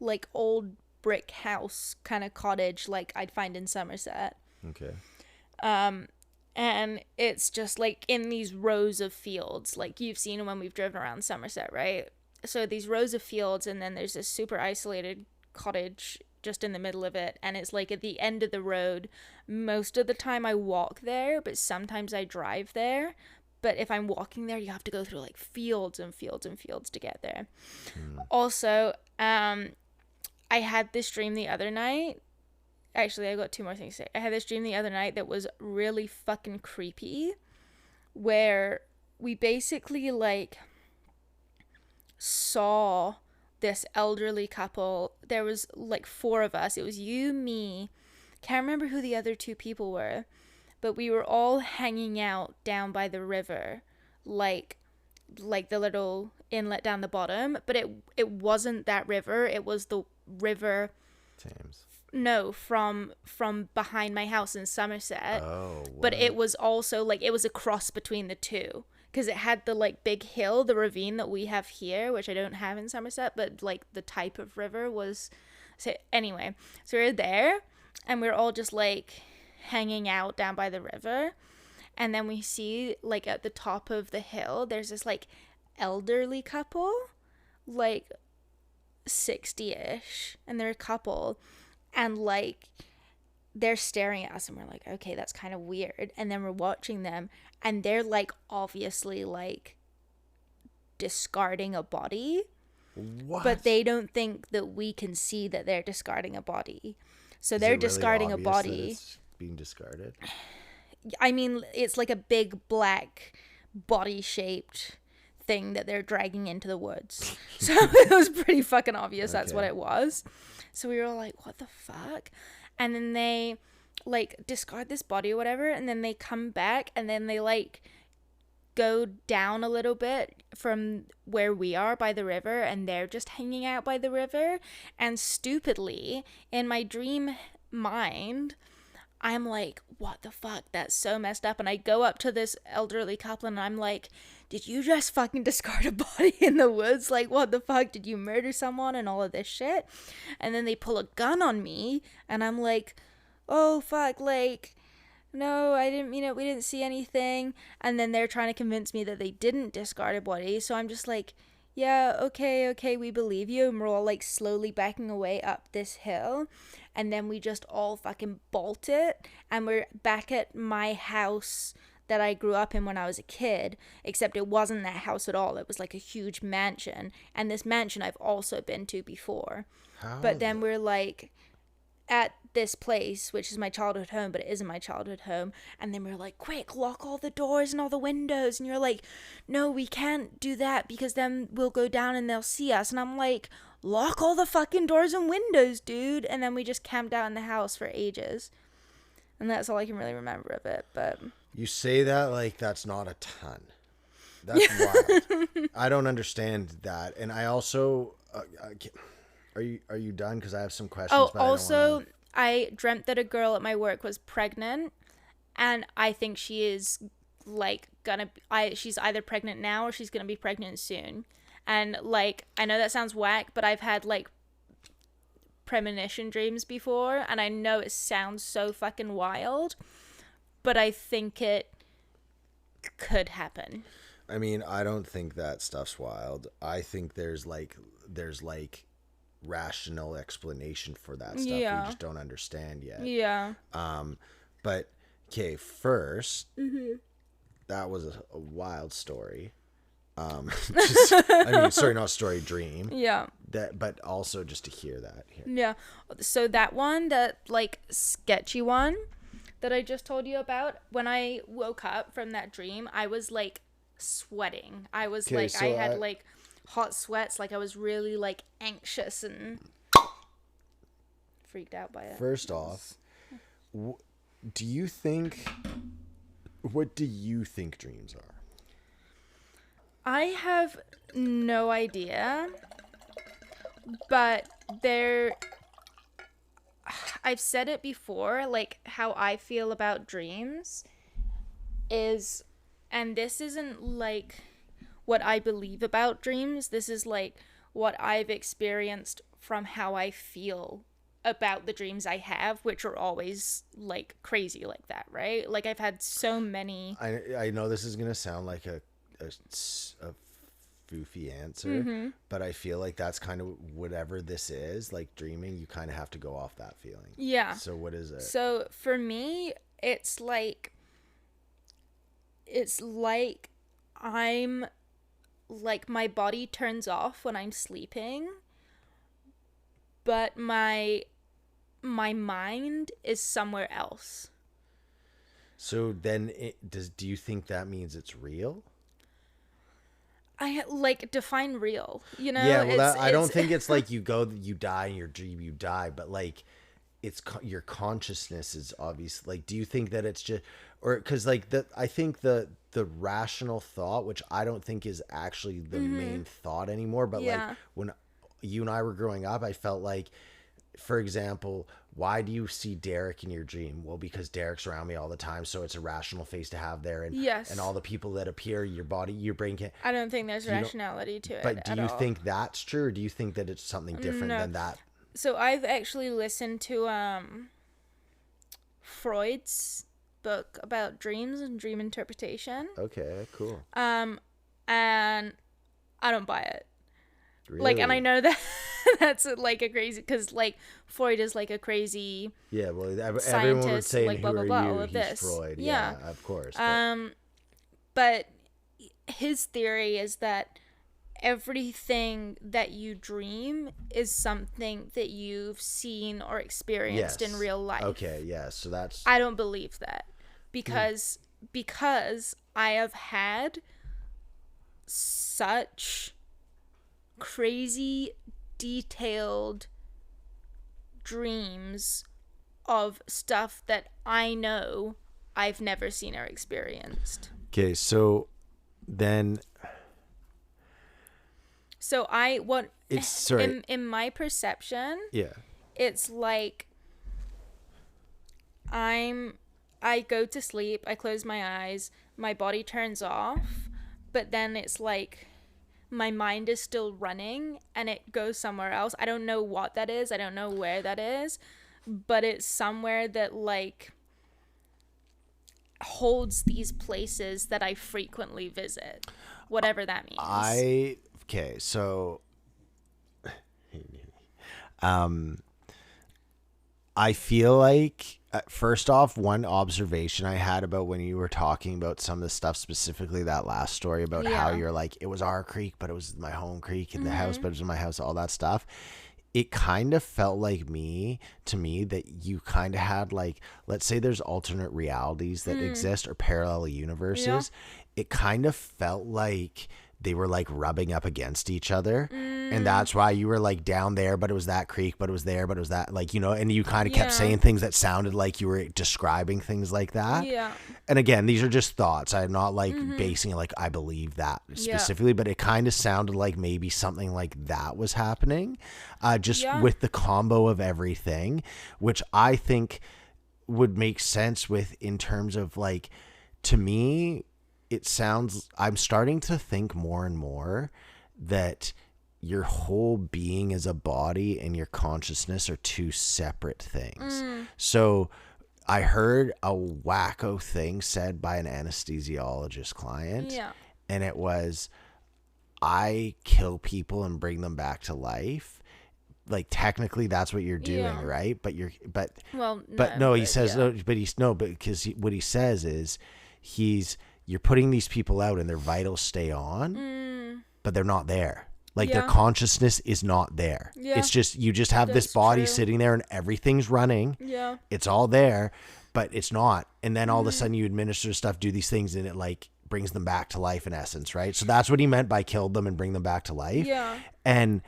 like old brick house kind of cottage like I'd find in Somerset. Okay. And it's just like in these rows of fields, like you've seen when we've driven around Somerset, right? So these rows of fields, and then there's this super isolated cottage just in the middle of it, and it's like at the end of the road. Most of the time I walk there, but sometimes I drive there. But if I'm walking there, you have to go through like fields and fields and fields to get there. Also, I had this dream the other night. Actually, I got two more things to say. I had this dream the other night that was really fucking creepy, where we basically like saw this elderly couple. There was like four of us. It was you, me, can't remember who the other two people were, but we were all hanging out down by the river, like the little inlet down the bottom. But it wasn't that river. It was the river Thames. No, from behind my house in Somerset. Oh, what? But it was also like it was a cross between the two, because it had the like big hill, the ravine that we have here, which I don't have in Somerset, but like the type of river was. So anyway, so we were there, and we were all just like hanging out down by the river, and then we see like at the top of the hill there's this like elderly couple, like 60-ish, and they're a couple. And like they're staring at us, and we're like, okay, that's kind of weird. And then we're watching them, and they're like obviously like discarding a body. What? But they don't think that we can see that they're discarding a body. So they're discarding a body. It's being discarded. I mean, it's like a big black body shaped thing that they're dragging into the woods. So it was pretty fucking obvious that's what it was. So we were all like, what the fuck? And then they like discard this body or whatever, and then they come back, and then they like go down a little bit from where we are by the river, and they're just hanging out by the river. And stupidly, in my dream mind, I'm like, what the fuck? That's so messed up. And I go up to this elderly couple, and I'm like, did you just fucking discard a body in the woods? Like, what the fuck? Did you murder someone and all of this shit? And then they pull a gun on me, and I'm like, oh fuck, like, no, I didn't, we didn't see anything. And then they're trying to convince me that they didn't discard a body. So I'm just like, yeah, okay, we believe you. And we're all like slowly backing away up this hill. And then we just all fucking bolt it. And we're back at my house that I grew up in when I was a kid, except it wasn't that house at all. It was like a huge mansion. And this mansion I've also been to before. But then we're like at this place, which is my childhood home, but it isn't my childhood home. And then we're like, quick, lock all the doors and all the windows. And you're like, no, we can't do that, because then we'll go down and they'll see us. And I'm like, lock all the fucking doors and windows, dude. And then we just camped out in the house for ages. And that's all I can really remember of it. But you say that like that's not a ton. That's wild. I don't understand that. And I also, are you done? Because I have some questions. Oh, but also, I dreamt that a girl at my work was pregnant, and I think she is like she's either pregnant now or she's gonna be pregnant soon. And like, I know that sounds whack, but I've had like premonition dreams before, and I know it sounds so fucking wild, but I think it could happen. I mean, I don't think that stuff's wild. I think there's rational explanation for that stuff. Yeah. We just don't understand yet. Yeah. But okay, first, that was a wild story. Not story, dream. Yeah. But also just to hear that here. Yeah. So that one, that like sketchy one that I just told you about, when I woke up from that dream, I was like sweating. I was like, I had like hot sweats, like I was really like anxious and freaked out by it. First off, what do you think dreams are? I have no idea, but I've said it before, like how I feel about dreams is, and this isn't like what I believe about dreams, this is like what I've experienced from how I feel about the dreams I have, which are always like crazy like that, right? Like I've had so many. I know this is gonna sound like a foofy answer, but I feel like that's kind of whatever this is, like dreaming, you kind of have to go off that feeling. Yeah. So what is it? So for me, it's like I'm like, my body turns off when I'm sleeping, but my mind is somewhere else. So then do you think that means it's real? I like define real, you know? Yeah, well, I don't think it's like you die in your dream, you die, but like it's your consciousness is obvious. Like, do you think that it's just, or because like I think the rational thought, which I don't think is actually the main thought anymore, but like when you and I were growing up, I felt like, for example, why do you see Derek in your dream? Well, because Derek's around me all the time, so it's a rational face to have there, and and all the people that appear, your brain can't. I don't think there's rationality to it. But do you think that's true, or do you think that it's something different than that? So I've actually listened to Freud's book about dreams and dream interpretation. Okay, cool. And I don't buy it. Really? Like, and I know that that's like a crazy, because like Freud is like a crazy everyone would say, like blah blah blah, all of He's this. Freud. Yeah, of course. But his theory is that everything that you dream is something that you've seen or experienced in real life. Okay, yeah. So that's, I don't believe that, because I have had such crazy detailed dreams of stuff that I know I've never seen or experienced. Okay, so then in my perception, it's like I go to sleep, I close my eyes, my body turns off, but then it's like my mind is still running and it goes somewhere else. I don't know what that is. I don't know where that is, but it's somewhere that like holds these places that I frequently visit, whatever that means. So I feel like, first off, one observation I had about when you were talking about some of the stuff, specifically that last story about how you're like, it was our creek, but it was my home creek in the house, but it was in my house, all that stuff. It kind of felt like to me that you kind of had like, let's say there's alternate realities that exist or parallel universes. It kind of felt like they were like rubbing up against each other. And that's why you were like down there, but it was that creek, but it was there, but it was that, like, you know, and you kind of kept saying things that sounded like you were describing things like that. Yeah. And again, these are just thoughts. I'm not like basing it like I believe that specifically, but it kind of sounded like maybe something like that was happening, just with the combo of everything, which I think would make sense with in terms of like, to me, it sounds, I'm starting to think more and more that your whole being as a body and your consciousness are two separate things. So I heard a wacko thing said by an anesthesiologist client, and it was, I kill people and bring them back to life. Like technically that's what you're doing, right? But because what he says is you're putting these people out and their vitals stay on, but they're not there. Like their consciousness is not there. It's just, you just have this body sitting there and everything's running. It's all there, but it's not. And then all of a sudden you administer stuff, do these things, and it like brings them back to life in essence, right? So that's what he meant by killed them and bring them back to life. And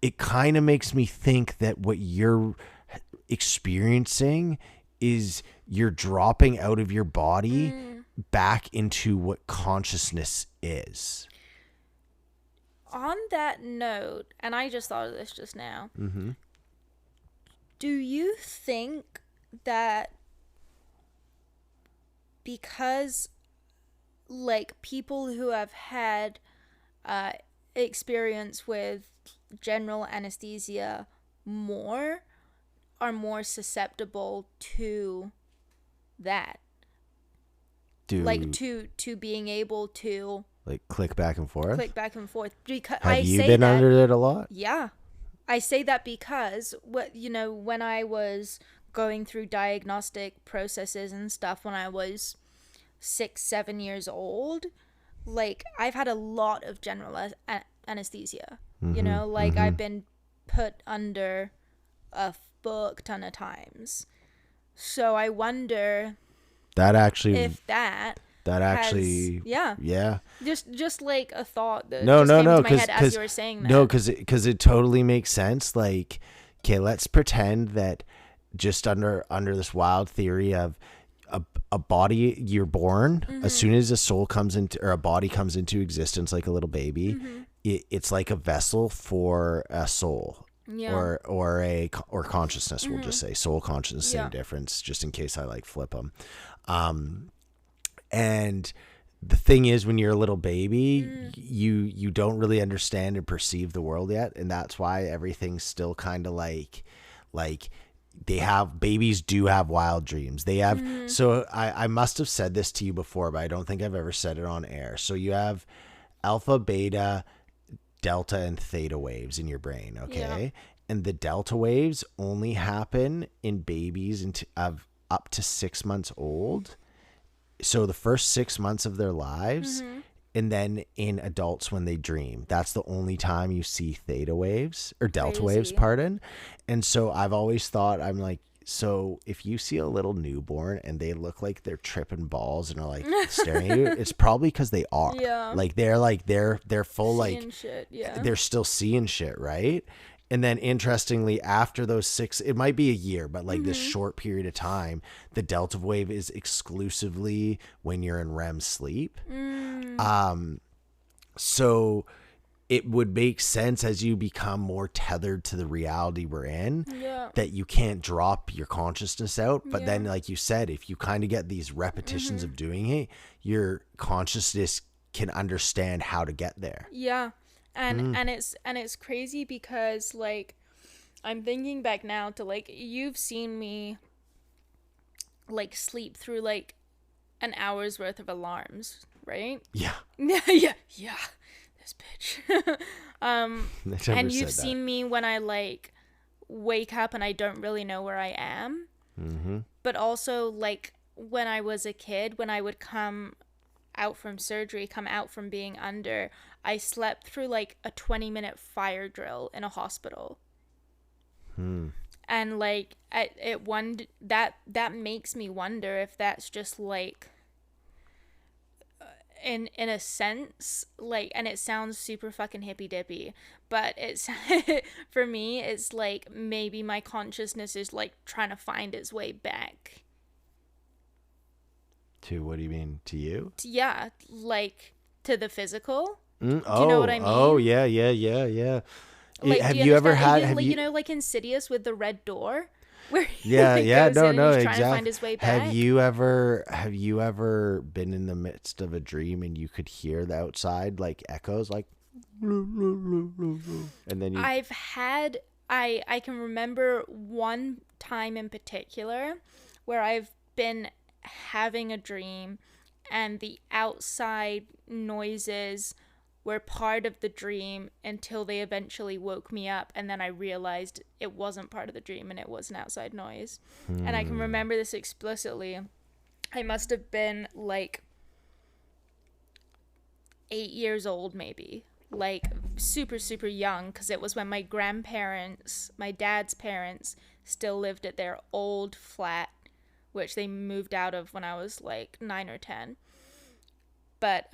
it kind of makes me think that what you're experiencing is you're dropping out of your body back into what consciousness is. On that note, and I just thought of this just now, do you think that because like people who have had experience with general anesthesia are more susceptible to that? Like to being able to like click back and forth. Because have you been under it a lot? Yeah, I say that because when I was going through diagnostic processes and stuff when I was 6-7 years old, like I've had a lot of general anesthesia. I've been put under a fuck ton of times. So I wonder that actually if that actually just like a thought that came into my head as you were saying that. because it totally makes sense. Like, okay, let's pretend that just under this wild theory of a body, you're born as soon as a soul comes into, or a body comes into existence, like a little baby, it's like a vessel for a soul. Or consciousness. We'll just say soul, consciousness, same difference, just in case I like flip them. And the thing is, when you're a little baby, you don't really understand and perceive the world yet, and that's why everything's still kind of like babies do have wild dreams. They have so I must have said this to you before, but I don't think I've ever said it on air. So you have alpha, beta, delta, and theta waves in your brain, okay? And the delta waves only happen in babies of up to 6 months old. So the first 6 months of their lives, and then in adults when they dream. That's the only time you see theta waves, or delta waves, pardon. And so I've always thought, I'm like, so if you see a little newborn and they look like they're tripping balls and are like staring at you, it's probably because they are. Like they're full, seeing like shit, they're still seeing shit, right? And then interestingly, after those 6, it might be a year, but like this short period of time, the delta wave is exclusively when you're in REM sleep. So it would make sense as you become more tethered to the reality we're in, that you can't drop your consciousness out. But then, like you said, if you kind of get these repetitions of doing it, your consciousness can understand how to get there. And it's crazy because like I'm thinking back now to like you've seen me like sleep through like an hour's worth of alarms, right? Yeah. This bitch. And you've seen me when I like wake up and I don't really know where I am. But also like when I was a kid, when I would come out from surgery, come out from being under, I slept through like a 20-minute fire drill in a hospital. And like that makes me wonder if that's just like in a sense, like, and it sounds super fucking hippy dippy, but it's for me it's like maybe my consciousness is like trying to find its way back To what do you mean? To you? yeah, like to the physical. Do Oh, you know what I mean? oh, yeah, yeah, yeah, yeah. Like, Have do you you ever understand? had? Even, Have like, you? you know, like Insidious with the red door, where Yeah, he yeah, goes no, in no, and he's trying to exactly. find his way back. Have you ever been in the midst of a dream and you could hear the outside like echoes, like, and then you? I've had I can remember one time in particular where I've been having a dream and the outside noises were part of the dream until they eventually woke me up, and then I realized it wasn't part of the dream and it was an outside noise. And I can remember this explicitly. I must have been like 8 years old, maybe, like super super young, because it was when my grandparents, my dad's parents, still lived at their old flat, which they moved out of when I was like 9 or 10. But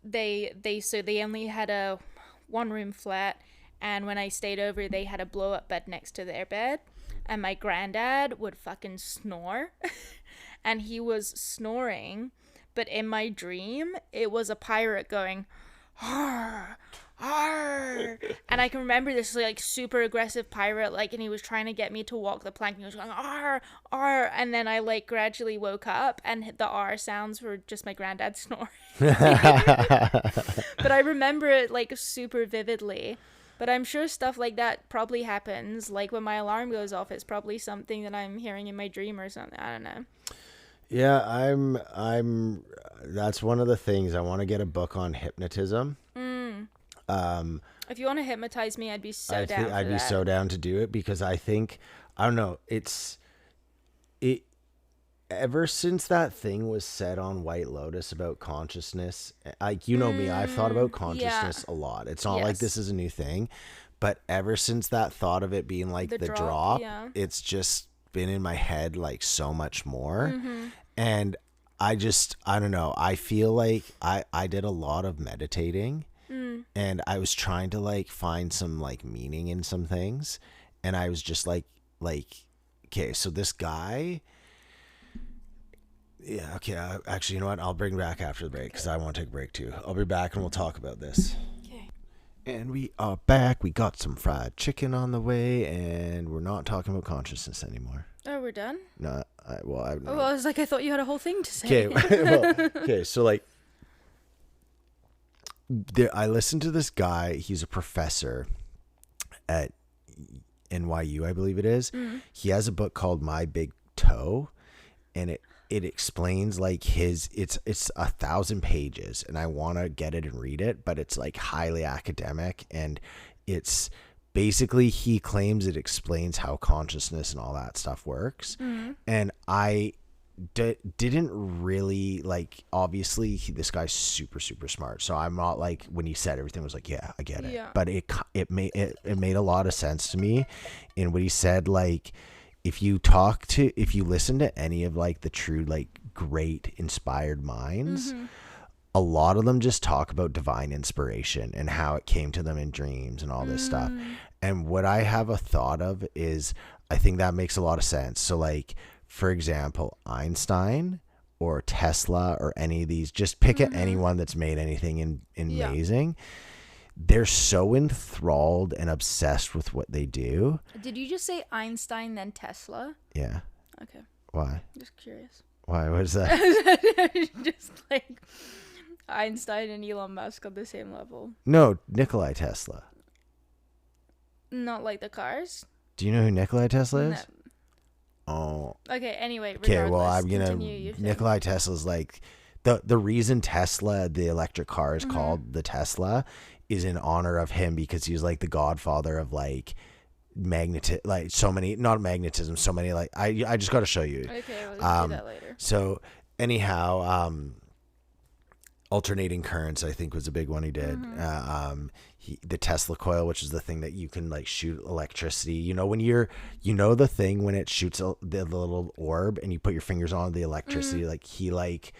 they only had a 1 room flat, and when I stayed over they had a blow up bed next to their bed, and my granddad would fucking snore and he was snoring, but in my dream it was a pirate going "Arr, arr." And I can remember this like super aggressive pirate, like, and he was trying to get me to walk the plank, and he was going "Arr, arr," and then I like gradually woke up and the R sounds were just my granddad snoring. But I remember it like super vividly. But I'm sure stuff like that probably happens, like when my alarm goes off, it's probably something that I'm hearing in my dream or something. I don't know. Yeah, that's one of the things I want to get a book on hypnotism. If you want to hypnotize me, I'd be so down for I'd be that. so down to do it, because I think, I don't know, it ever since that thing was said on White Lotus about consciousness, like, you know me, I've thought about consciousness a lot. It's not like this is a new thing, but ever since that thought of it being like the drop, it's just been in my head like so much more. And I don't know, I feel like I did a lot of meditating, and I was trying to like find some like meaning in some things, and I was just like okay, so this guy, yeah, okay, actually, you know what, I'll bring back after the break, because I want to take a break too. I'll be back and we'll talk about this. Okay. And we are back. We got some fried chicken on the way, and we're not talking about consciousness anymore. Oh, we're done? No, I was like, I thought you had a whole thing to say. Okay, okay, so like, I listened to this guy. He's a professor at NYU, I believe it is. He has a book called My Big Toe, and it explains like it's 1,000 pages, and I want to get it and read it, but it's like highly academic, and it's basically, he claims it explains how consciousness and all that stuff works. And I didn't really like, obviously this guy's super super smart, so I'm not like, when he said everything, was like, yeah, I get it. But it made a lot of sense to me in what he said. Like, if you listen to any of like the true like great inspired minds, a lot of them just talk about divine inspiration and how it came to them in dreams and all this stuff. And what I have a thought of is, I think that makes a lot of sense. So like, for example, Einstein or Tesla or any of these, just pick at anyone that's made anything amazing. They're so enthralled and obsessed with what they do. Did you just say Einstein then Tesla? Yeah. Okay. Why? Just curious. Why? What is that? Just like Einstein and Elon Musk on the same level. No, Nikolai Tesla. Not like the cars? Do you know who Nikolai Tesla is? No. Oh. Okay, anyway, okay, well, I'm gonna continue Nikolai Tesla's like the reason Tesla, the electric car, is called the Tesla is in honor of him, because he was like the godfather of like like so many, not magnetism, so many, like I just got to show you. Okay, we'll do that later. So anyhow, alternating currents, I think, was a big one he did. The Tesla coil, which is the thing that you can like shoot electricity. You know, when the thing when it shoots the little orb and you put your fingers on the electricity, like he like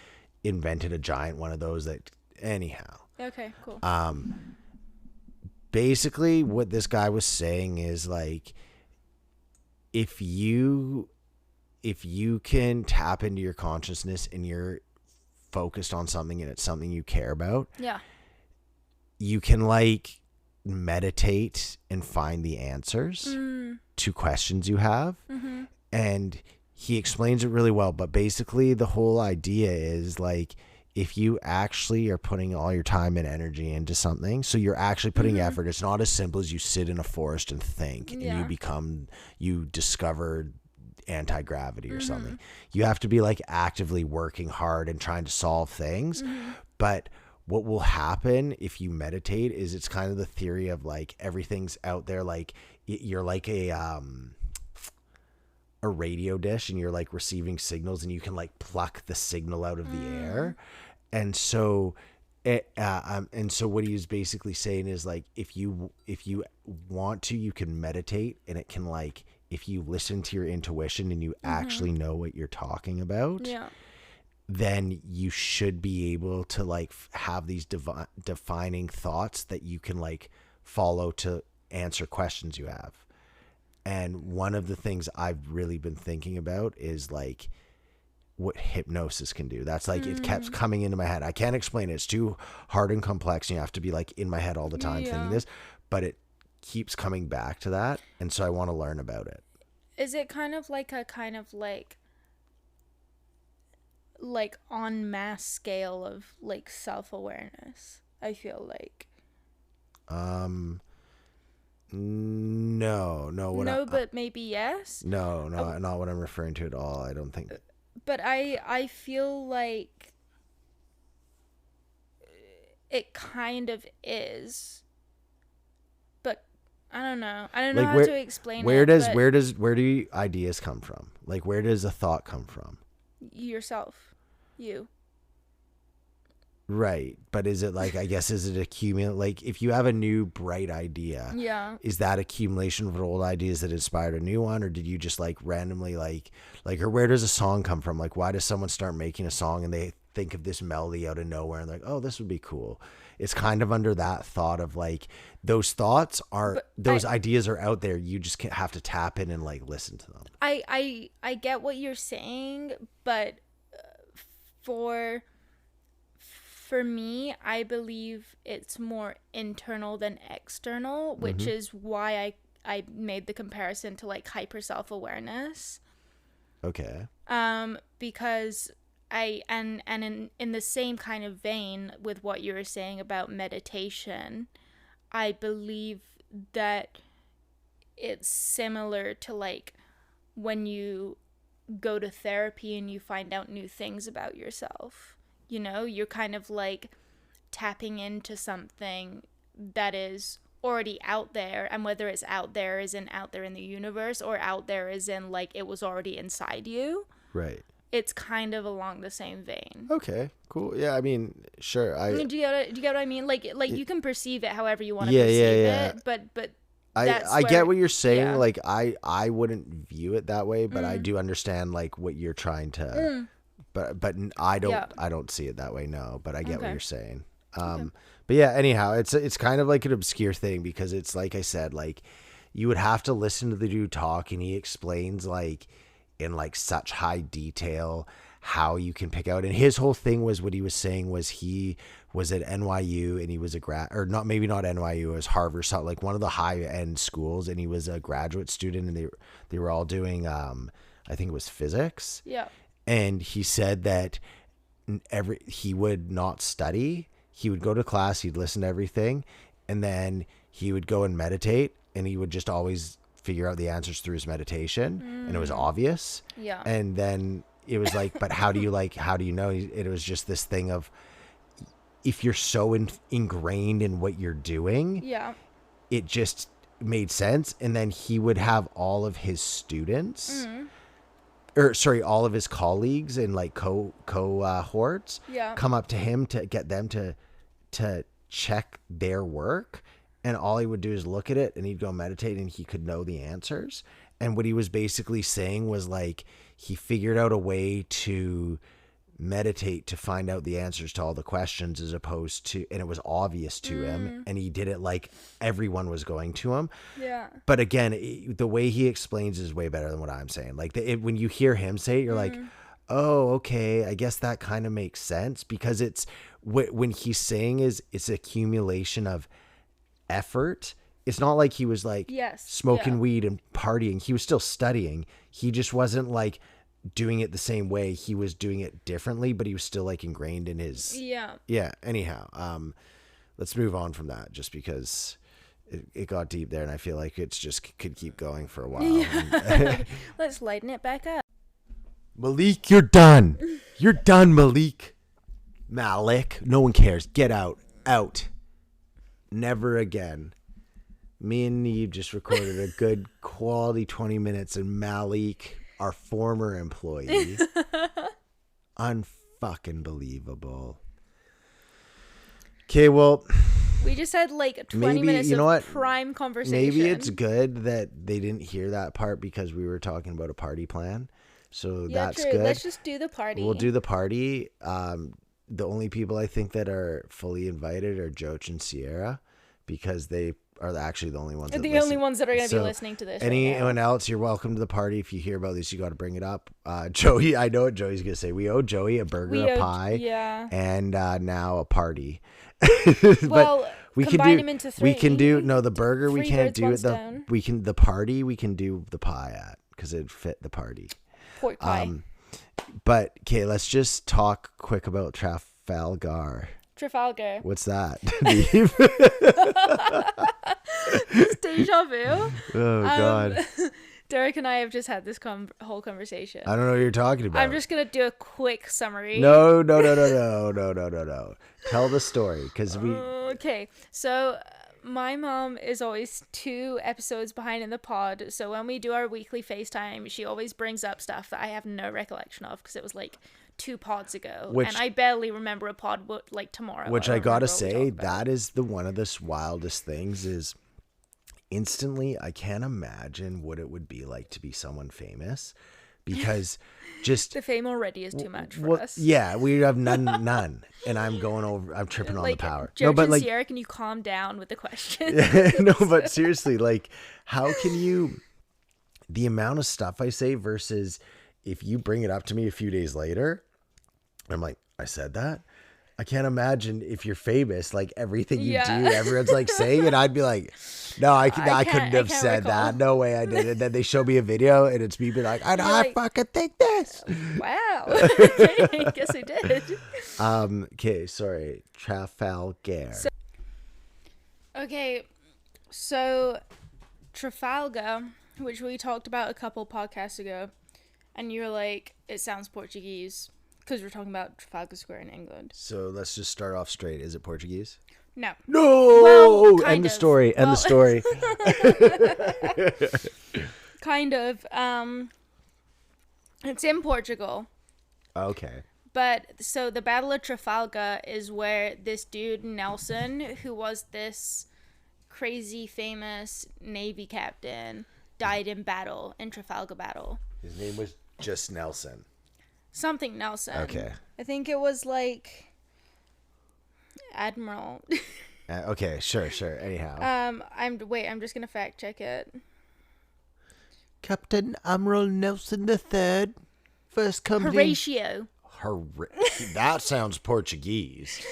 invented a giant one of those that anyhow. Okay, cool. Basically what this guy was saying is like, if you can tap into your consciousness and you're focused on something and it's something you care about, yeah, you can like meditate and find the answers to questions you have. And he explains it really well, but basically the whole idea is like, if you actually are putting all your time and energy into something, so you're actually putting effort, it's not as simple as you sit in a forest and think and you discover anti-gravity or something. You have to be like actively working hard and trying to solve things. But what will happen if you meditate is, it's kind of the theory of like everything's out there, like you're like a radio dish and you're like receiving signals and you can like pluck the signal out of the air. And so what he's basically saying is like, if you want to, you can meditate, and it can like, if you listen to your intuition and you actually know what you're talking about, then you should be able to like have these defining thoughts that you can like follow to answer questions you have. And one of the things I've really been thinking about is like what hypnosis can do. That's like, it kept coming into my head. I can't explain it. It's too hard and complex. You have to be like in my head all the time thinking this, but it keeps coming back to that. And so I want to learn about it. Is it kind of like en masse scale of like self-awareness? I feel like. No, but maybe yes. No, not what I'm referring to at all. I don't think. But I feel like it kind of is. But I don't know. I don't know how to explain it. Where do ideas come from? Like, where does a thought come from? Yourself. You. Right. But is it like, I guess, is it accumulate? Like, if you have a new bright idea, is that accumulation of old ideas that inspired a new one? Or did you just like randomly like, or where does a song come from? Like, why does someone start making a song and they think of this melody out of nowhere and like, oh, this would be cool. It's kind of under that thought of like, those thoughts are, ideas are out there. You just have to tap in and like listen to them. I get what you're saying, but for me, I believe it's more internal than external, which is why I made the comparison to like hyper self-awareness. Okay. Because in the same kind of vein with what you were saying about meditation, I believe that it's similar to like when you go to therapy and you find out new things about yourself. You know, you're kind of like tapping into something that is already out there, and whether it's out there is in out there in the universe or out there is in like it was already inside you. Right. It's kind of along the same vein. Okay, cool. Yeah, I mean, sure. I mean, do you get what I mean? Like you can perceive it however you want to perceive it, but I get what you're saying. Yeah. Like I wouldn't view it that way, but I do understand like what you're trying to. But I don't see it that way. No, but I get what you're saying. But yeah, anyhow, it's kind of like an obscure thing because it's like I said, like you would have to listen to the dude talk, and he explains like in like such high detail how you can pick out. And his whole thing was, what he was saying was, he was at NYU and he was a or not, maybe not NYU, it was Harvard, so like one of the high end schools, and he was a graduate student, and they were all doing I think it was physics. Yeah. And he said that he would not study. He would go to class, he'd listen to everything, and then he would go and meditate, and he would just always figure out the answers through his meditation, and it was obvious. Yeah. And then it was like, but how do you know? It was just this thing of, if you're so ingrained in what you're doing, it just made sense. And then he would have all of his students, all of his colleagues and like cohorts come up to him to get them to check their work. And all he would do is look at it, and he'd go meditate, and he could know the answers. And what he was basically saying was like, he figured out a way to meditate to find out the answers to all the questions, as opposed to, and it was obvious to him, and he did it like everyone was going to him. Yeah. But again, the way he explains is way better than what I'm saying. Like when you hear him say it, you're like, oh, okay, I guess that kind of makes sense, because it's when he's saying it's accumulation of effort. It's not like he was like smoking weed and partying. He was still studying. He just wasn't like doing it the same way. He was doing it differently, but he was still like ingrained in his anyhow. Let's move on from that, just because it got deep there, and I feel like it's just could keep going for a while. Let's lighten it back up. Malik, you're done. You're done, Malik. Malik, no one cares. Get out. Never again. Me and Neve just recorded a good quality 20 minutes, and Malik, our former employee, unfucking believable. Okay, well, we just had like 20 minutes of prime conversation. Maybe it's good that they didn't hear that part, because we were talking about a party plan. So that's true. good. Let's just do the party. We'll do the party. The only people I think that are fully invited are Joach and Sierra, because they are actually the only ones that only ones that are going to be listening to this. Anyone else, you're welcome to the party. If you hear about this, you got to bring it up. Joey, I know what Joey's going to say. We owe Joey a burger, a pie, and now a party. Well, we combine them into 3. We can do the burger. We can't do it. The party we can do the pie at, because it'd fit the party. Pork pie. But okay, let's just talk quick about Trafalgar. What's that? It's deja vu. Oh God. Derek and I have just had this whole conversation. I don't know what you're talking about. I'm just gonna do a quick summary. No. Tell the story, because we. Okay, so my mom is always 2 episodes behind in the pod. So when we do our weekly FaceTime, she always brings up stuff that I have no recollection of, because it was like 2 pods ago, and I barely remember a pod like tomorrow. Which I gotta say, that is one of the wildest things. Is instantly, I can't imagine what it would be like to be someone famous, because just the fame already is too much for us. Yeah, we have none, and I'm tripping on the power. Joach and Sierra, can you calm down with the question? No, but seriously, like, how can you? The amount of stuff I say versus if you bring it up to me a few days later, I'm like, I said that? I can't imagine if you're famous, like everything you do, everyone's like saying it. I'd be like, no, I couldn't have said that. No way I did it. Then they show me a video and it's me being like, I fucking think this. Wow. I guess I did. Okay, sorry. Trafalgar. So Trafalgar, which we talked about a couple podcasts ago, and you're like, it sounds Portuguese. Because we're talking about Trafalgar Square in England. So let's just start off straight. Is it Portuguese? No. Well, end the story. End the story. Kind of. It's in Portugal. Okay. But so the Battle of Trafalgar is where this dude, Nelson, who was this crazy famous Navy captain, died in Trafalgar battle. His name was just Nelson. Something Nelson. Okay. I think it was like Admiral. Okay, sure. Anyhow. I'm just gonna fact check it. Captain Admiral Nelson III, first company. Horatio. That sounds Portuguese.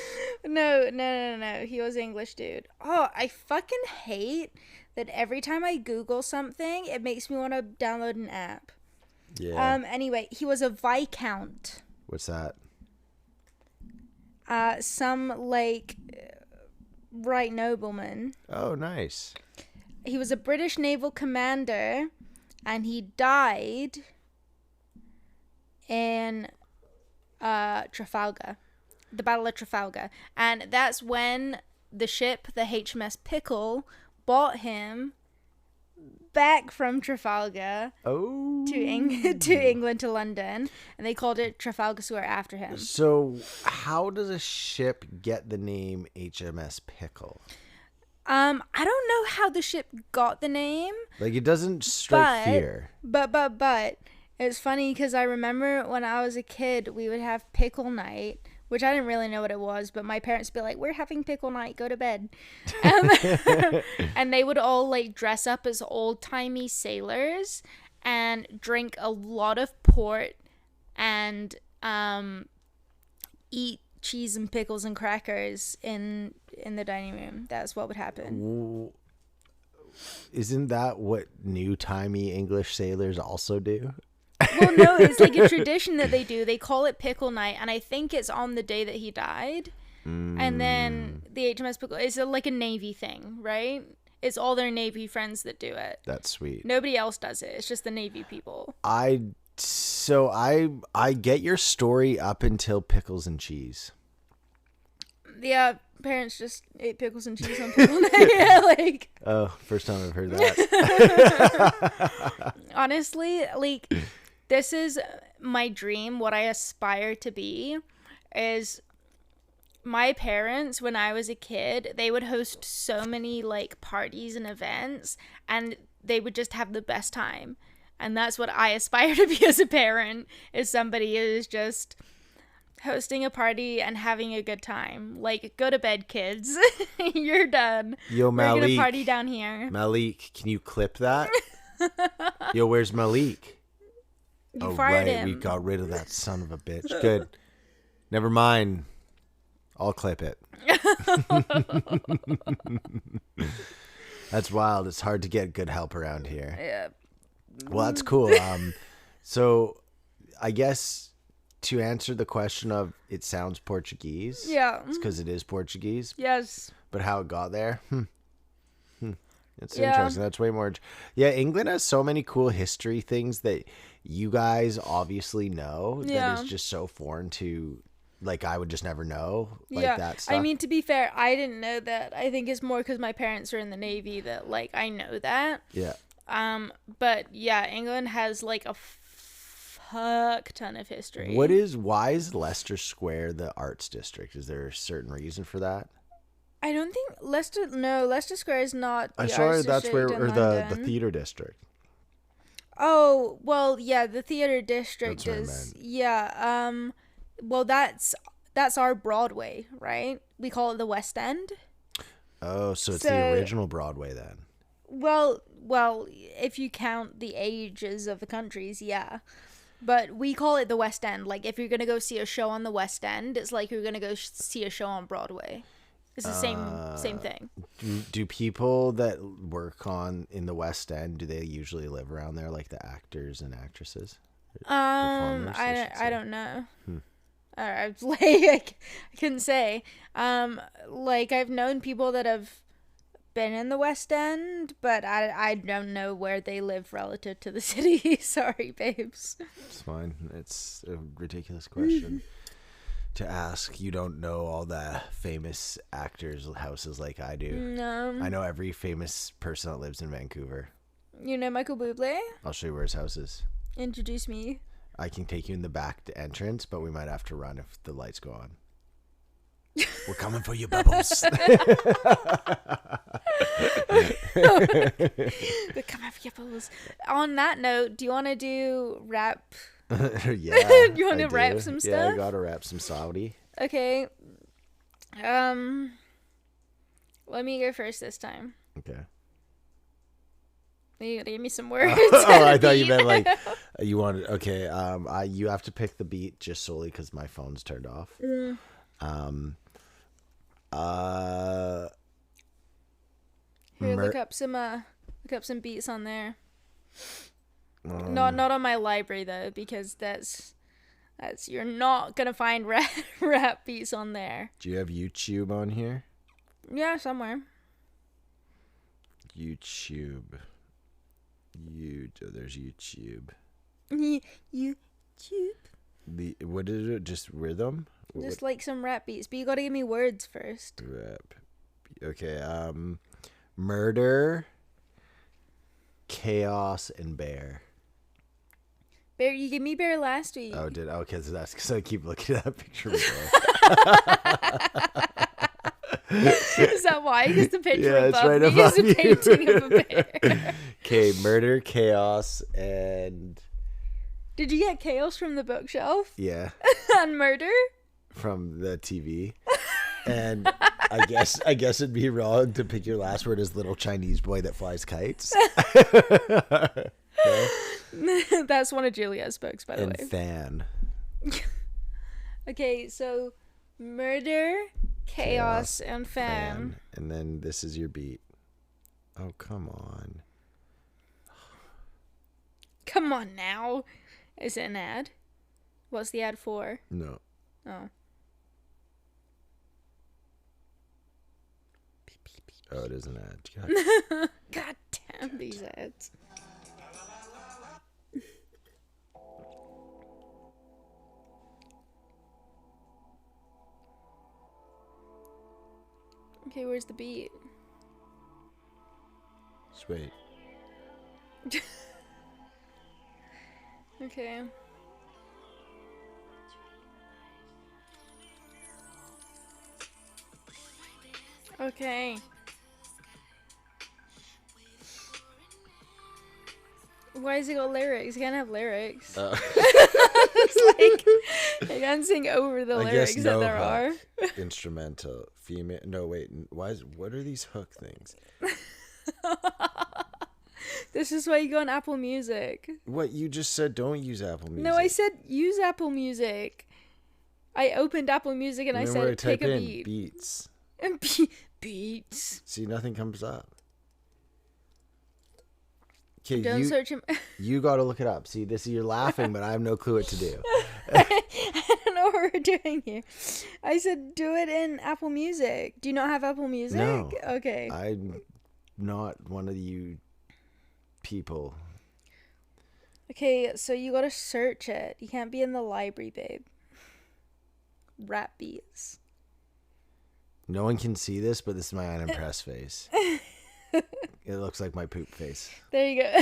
No. He was English, dude. Oh, I fucking hate that every time I Google something, it makes me want to download an app. Yeah. Anyway, he was a Viscount. What's that? Some like right nobleman. Oh, nice. He was a British naval commander, and he died in Trafalgar, the Battle of Trafalgar, and that's when the ship, the HMS Pickle, bought him back from Trafalgar to England, to London, and they called it Trafalgar Square after him. So how does a ship get the name HMS Pickle? I don't know how the ship got the name. Like, it doesn't strike fear. But It's funny because I remember when I was a kid, we would have pickle night, which I didn't really know what it was, but my parents would be like, we're having pickle night, go to bed. And they would all like dress up as old-timey sailors and drink a lot of port and eat cheese and pickles and crackers in the dining room. That's what would happen. Isn't that what new-timey English sailors also do? Well, no, it's like a tradition that they do. They call it pickle night, and I think it's on the day that he died. And then the HMS Pickle is like a Navy thing, right? It's all their Navy friends that do it. That's sweet. Nobody else does it. It's just the Navy people. I get your story up until pickles and cheese. Yeah, parents just ate pickles and cheese on pickle night. Yeah, like. Oh, first time I've heard that. Honestly, like, this is my dream. What I aspire to be is my parents, when I was a kid, they would host so many like parties and events, and they would just have the best time. And that's what I aspire to be as a parent, is somebody who's just hosting a party and having a good time. Like, go to bed, kids. You're done. Yo, Malik. We're gonna party down here. Malik, can you clip that? Yo, where's Malik? You fired him. We got rid of that son of a bitch. Good. Never mind. I'll clip it. That's wild. It's hard to get good help around here. Yeah. Well, that's cool. So I guess to answer the question of it sounds Portuguese. Yeah. It's because it is Portuguese. Yes. But how it got there? It's interesting. That's way more. Yeah, England has so many cool history things that you guys obviously know that is just so foreign to, like, I would just never know. Like that stuff. I mean, to be fair, I didn't know that. I think it's more because my parents are in the Navy that, like, I know that. Yeah. But yeah, England has like a fuck ton of history. Why is Leicester Square the arts district? Is there a certain reason for that? I don't think Leicester Square is not the I'm arts sorry, that's district where, in or the London. theater district. Oh, well, yeah, the theater district That's what I is, meant. yeah, well, that's our Broadway, right? We call it the West End. Oh, so it's the original Broadway then. Well, if you count the ages of the countries, yeah. But we call it the West End. Like, if you're going to go see a show on the West End, it's like you're going to go see a show on Broadway. It's the same thing. Do people that work in the West End, do they usually live around there, like the actors and actresses? I don't know. I like, I couldn't say. Like, I've known people that have been in the West End, but I don't know where they live relative to the city. Sorry, babes. It's fine. It's a ridiculous question to ask. You don't know all the famous actors' houses like I do. No. I know every famous person that lives in Vancouver. You know Michael Bublé? I'll show you where his house is. Introduce me. I can take you in the back entrance, but we might have to run if the lights go on. We're coming for you, Bubbles. We're coming for you, Bubbles. On that note, do you want to do rap? Yeah. Do you want to rap some stuff? Yeah, I gotta rap some Saudi. Okay. Let me go first this time. Okay. You gotta give me some words. Oh, I thought you meant like you wanted. Okay. You have to pick the beat just solely because my phone's turned off. Here, look up some beats on there. Not on my library though, because that's you're not gonna find rap beats on there. Do you have YouTube on here? Yeah, somewhere. YouTube. There's YouTube. YouTube. What is it? Just rhythm? Just like some rap beats, but you gotta give me words first. Rap. Okay. Murder, chaos, and bear. Bear, you gave me bear last week. Oh, did okay? So that's because I keep looking at that picture. Is that why? Because the picture Yeah, it's above right me above is a you. painting of a bear. Okay, murder, chaos, and Did you get chaos from the bookshelf? Yeah. On murder? From the TV. And I guess it'd be wrong to pick your last word as little Chinese boy that flies kites. No? That's one of Juliet's books, by the way. And fan. Okay, so murder, chaos, and fan. And then this is your beat. Oh, come on. Come on now. Is it an ad? What's the ad for? No. Oh. Oh, it is an ad. God. God damn these ads. Okay, where's the beat? Just wait. Okay. Okay. Why has it got lyrics? You can't have lyrics. It's like, I can't sing over the lyrics that there are. Instrumental, female. No, wait. What are these hook things? This is why you go on Apple Music. What, you just said don't use Apple Music. No, I said use Apple Music. I opened Apple Music and I said pick a beat. Beats. And beats. See, nothing comes up. Okay, Don't search him. You got to look it up. See, you're laughing, but I have no clue what to do. I don't know what we're doing here. I said do it in Apple Music. Do you not have Apple Music? No. Okay. I'm not one of you people. Okay, so you gotta search it. You can't be in the library, babe. Rap beats. No one can see this, but this is my unimpressed face. It looks like my poop face. There you go.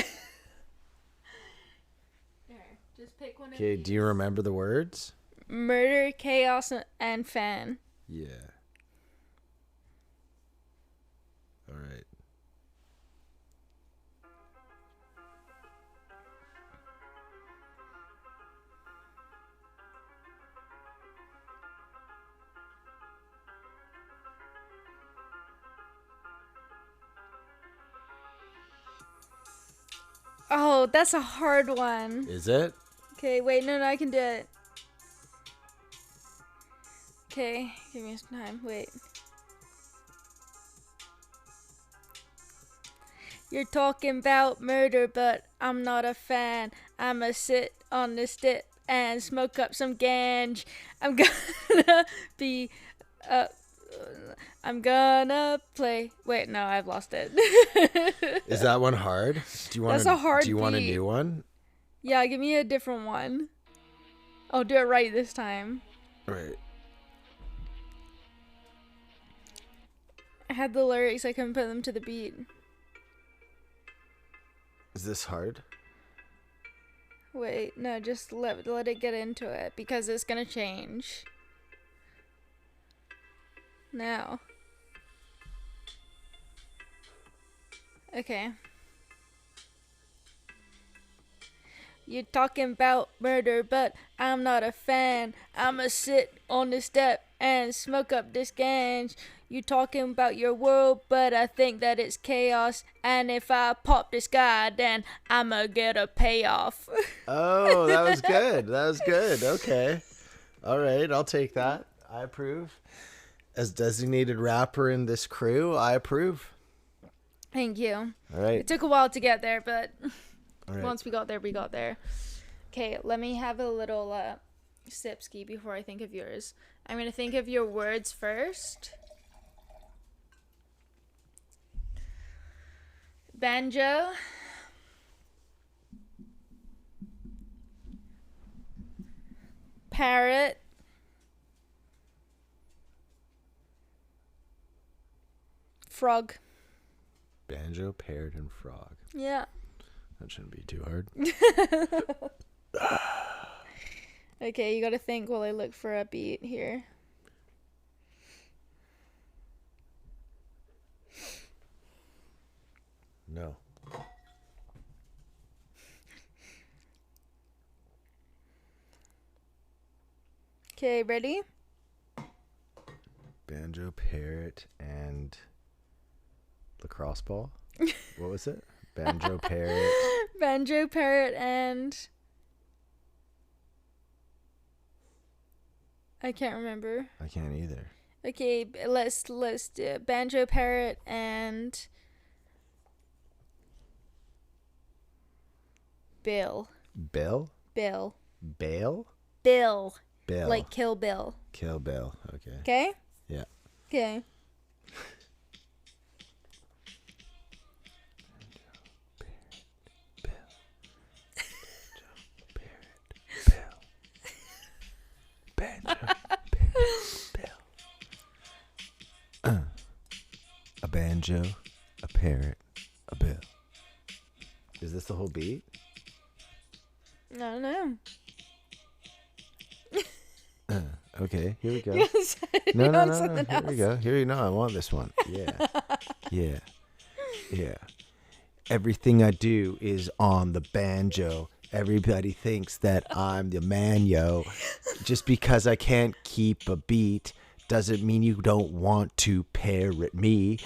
There, just pick one of these. Okay, do you remember the words? Murder, chaos, and fan. Yeah. All right. Oh, that's a hard one. Is it? Okay, wait, no, I can do it. Okay, give me some time. Wait. You're talking about murder, but I'm not a fan. I'ma sit on this dip and smoke up some ganj. I'm gonna be I'm gonna play. Wait, no, I've lost it. Is that one hard? That's a hard Do you want a beat. new one? Yeah, give me a different one. I'll do it right this time. Right. I had the lyrics, I couldn't put them to the beat. Is this hard? Wait, no, just let it get into it because it's gonna change. Now. Okay. You're talking about murder, but I'm not a fan. I'ma sit on the step and smoke up this ganj. You talking about your world, but I think that it's chaos. And if I pop this guy, then I'ma get a payoff. Oh, that was good. That was good. Okay. All right, I'll take that. I approve. As designated rapper in this crew, I approve. Thank you. All right. It took a while to get there, but All right. once we got there, we got there. Okay, let me have a little sip ski before I think of yours. I'm going to think of your words first. Banjo. Parrot. Frog. Banjo, parrot, and frog. Yeah. That shouldn't be too hard. Okay, you gotta think while I look for a beat here. No. Okay, ready? Banjo, parrot, and lacrosse ball. What was it? Banjo, parrot. Banjo, parrot, and I can't remember. I can't either. Okay, let's do it. Banjo, parrot, and Bill. Bill? Bill. Bale? Bill. Bill. Like Kill Bill. Kill Bill. Okay. Okay? Yeah. Okay. A banjo, a parrot, a bill. Is this the whole beat? I don't know. Okay, here we go. Yes, No. something Here we go. Here you know. I want this one. Yeah. Yeah. Everything I do is on the banjo. Everybody thinks that I'm the man, yo. Just because I can't keep a beat doesn't mean you don't want to parrot me.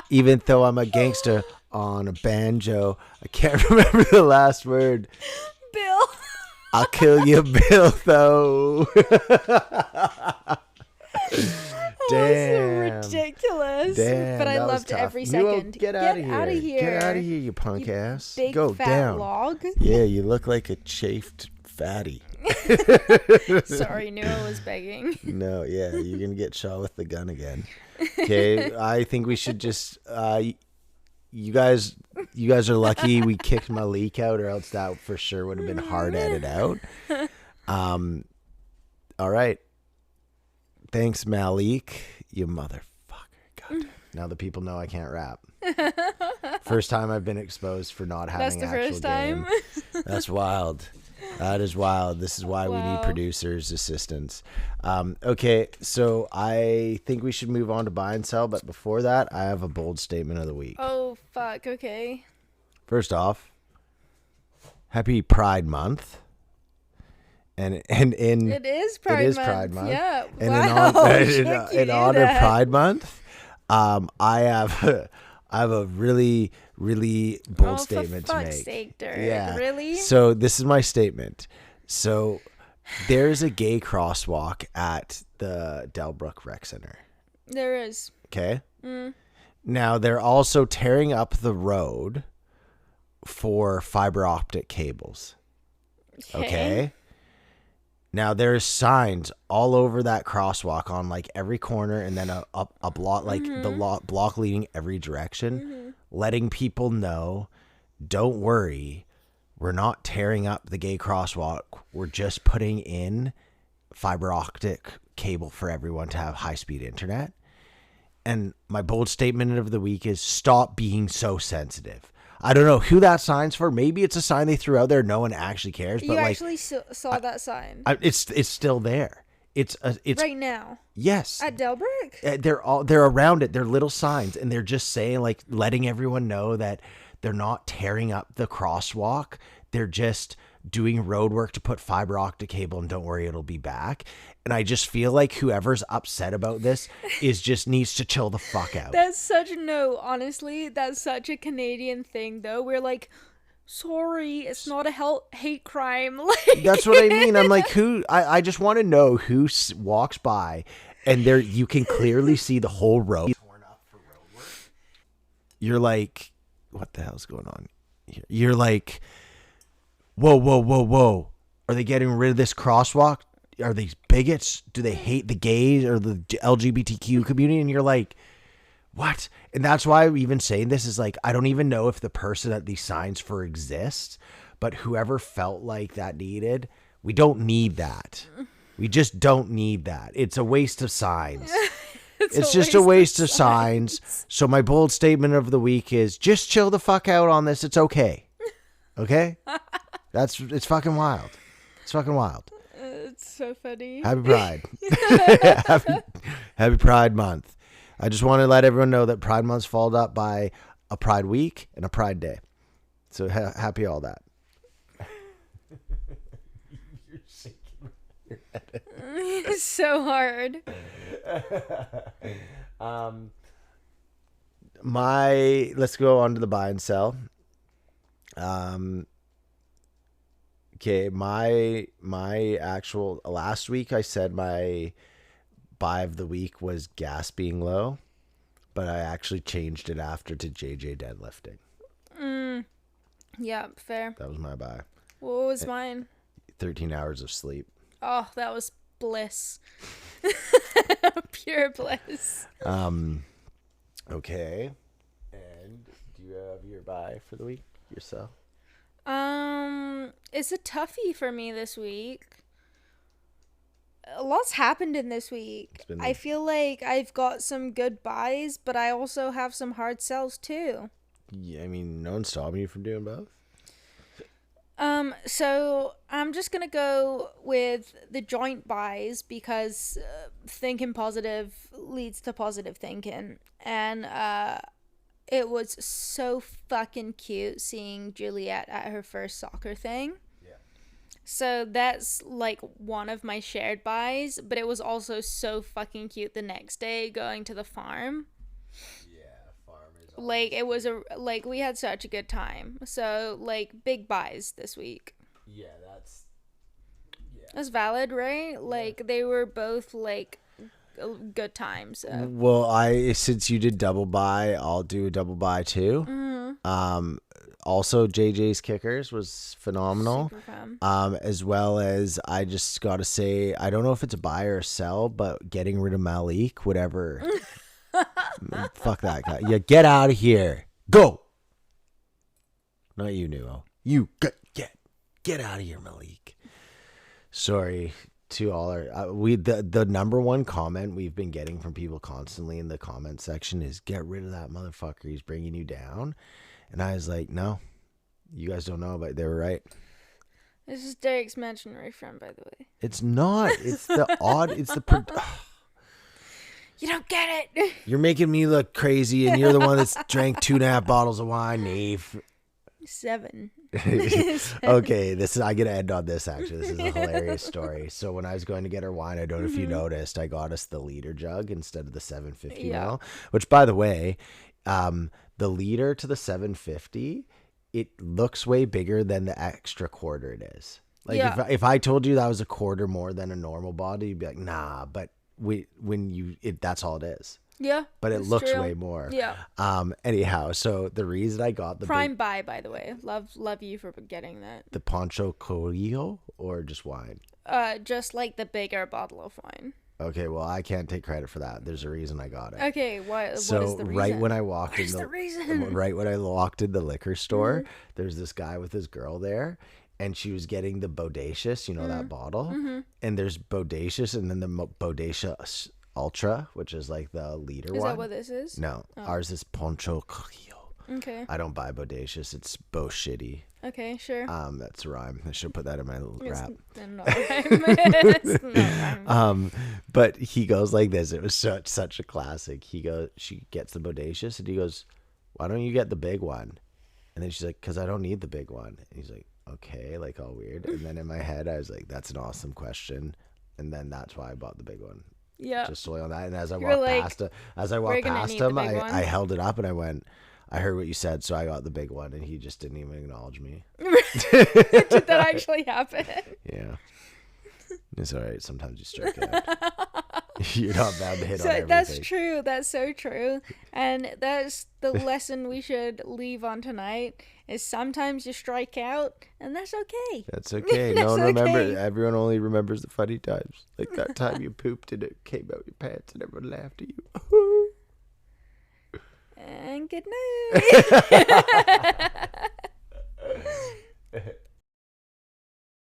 Even though I'm a gangster on a banjo, I can't remember the last word. Bill. I'll kill you, Bill, though. Damn. Ridiculous. Damn, but I that was loved tough. every You second. get out of here. Get out of here, you punk ass. Big Go fat down. log. Yeah, you look like a chafed fatty. Sorry, knew I was begging. No, yeah, you're gonna get shot with the gun again. Okay, I think we should just. You guys are lucky we kicked Malik out, or else that for sure would have been hard edited out. All right. Thanks, Malik, you motherfucker. God, now the people know I can't rap. First time I've been exposed for not having That's the actual first time. game. That's wild. That is wild. This is why we need Wow. producers' assistance. Okay, so I think we should move on to buy and sell, but before that, I have a bold statement of the week. Oh, fuck. Okay. First off, happy Pride Month. And in It is Pride Month. Pride Month. Yeah. And Wow. in honor of Pride Month, I have a really bold statement to for make. fuck's sake, Derek. Yeah. Really? So this is my statement. So there's a gay crosswalk at the Delbrook Rec Center. There is. Okay. Now they're also tearing up the road for fiber optic cables. Okay. Now there's signs all over that crosswalk on like every corner, and then a block, like the block leading every direction, letting people know, don't worry, we're not tearing up the gay crosswalk. We're just putting in fiber optic cable for everyone to have high speed internet. And my bold statement of the week is stop being so sensitive. I don't know who that sign's for. Maybe it's a sign they threw out there. No one actually cares. But You like, actually saw that sign. it's still there. It's right now. Yes. At Delbrook? They're around it. They're little signs, and they're just saying, like, letting everyone know that they're not tearing up the crosswalk. They're just doing road work to put fiber optic cable, and don't worry, it'll be back. And I just feel like whoever's upset about this just needs to chill the fuck out. Honestly, that's such a Canadian thing, though. We're like, sorry, it's not a hate crime. Like, that's what I mean. I'm like, I just want to know who walks by, and there you can clearly see the whole road torn up for road work. You're like, what the hell's going on here? You're like, whoa. Are they getting rid of this crosswalk? Are these bigots? Do they hate the gays or the LGBTQ community? And you're like, what? And that's why I'm even saying this is like, I don't even know if the person that these signs for exists, but whoever felt like that needed, we don't need that. We just don't need that. It's a waste of signs. It's just a waste of signs. So my bold statement of the week is just chill the fuck out on this. It's okay. Okay? It's fucking wild. It's fucking wild. It's so funny. Happy Pride. Happy Pride Month. I just want to let everyone know that Pride Month's followed up by a Pride Week and a Pride Day. So happy all that. It's so hard. Let's go on to the buy and sell. Okay, my actual last week I said my buy of the week was gas being low, but I actually changed it after to JJ deadlifting. Yeah, fair. That was my buy. What was mine? 13 hours of sleep. Oh, that was bliss. Pure bliss. Okay. And do you have your buy for the week yourself? It's a toughie for me this week. A lot's happened in this week. I feel like I've got some good buys, but I also have some hard sells too. Yeah, I mean, no one's stopping you from doing both. So I'm just gonna go with the joint buys because thinking positive leads to positive thinking, and it was so fucking cute seeing Juliet at her first soccer thing. Yeah. So that's like one of my shared buys, but it was also so fucking cute the next day going to the farm. Like it was we had such a good time. So like big buys this week. Yeah, that's valid, right? Like they were both like good times. So. Well, since you did double buy, I'll do a double buy too. Mm-hmm. Also JJ's KickerZ was phenomenal. Super fun. As well as I just got to say, I don't know if it's a buy or a sell, but getting rid of Malik, whatever. Fuck that guy. Yeah, get out of here. Go. Not you, Nuo. You get out of here, Malik. Sorry to all our the number one comment we've been getting from people constantly in the comment section is get rid of that motherfucker. He's bringing you down. And I was like, no, you guys don't know, but they were right. This is Derek's imaginary friend, by the way. It's not. It's the odd. It's the. You don't get it. You're making me look crazy, and you're the one that's drank 2.5 bottles of wine, Neve. 7. Okay, I get to end on this, actually. This is a hilarious story. So when I was going to get her wine, I don't know if you noticed, I got us the liter jug instead of the 750 ml, which, by the way, the liter to the 750, it looks way bigger than the extra quarter it is. Like if I told you that was a quarter more than a normal bottle, you'd be like, nah, but that's all it is. Yeah, but it looks way more. Yeah. Anyhow, so the reason I got the prime buy, by the way, love you for getting that. The Poncho Corillo or just wine? Just like the bigger bottle of wine. Okay, well, I can't take credit for that. There's a reason I got it. Okay, what is the reason? Right when I walked in right when I walked in the liquor store, there's this guy with his girl there. And she was getting the Bodacious, that bottle. Mm-hmm. And there's Bodacious and then the Bodacious Ultra, which is like the liter one. Is that what this is? No. Oh. Ours is Poncho Corillo. Okay. I don't buy Bodacious. It's Bo Shitty. Okay, sure. That's a rhyme. I should put that in my rap. It's not rhyme. But he goes like this. It was such a classic. She gets the Bodacious and he goes, why don't you get the big one? And then she's like, because I don't need the big one. And he's like, okay, like all weird. And then in my head I was like, that's an awesome question. And then that's why I bought the big one. Yeah. Just solely on that. And as I walked past him, I held it up and I went, I heard what you said, so I got the big one, and he just didn't even acknowledge me. Did that actually happen? Yeah. It's all right. Sometimes you strike out. You're not bound to hit on everything. That's true. That's so true. And that's the lesson we should leave on tonight is sometimes you strike out, and that's okay. That's okay. No one remembers. Everyone only remembers the funny times. Like that time you pooped and it came out your pants and everyone laughed at you. And good night.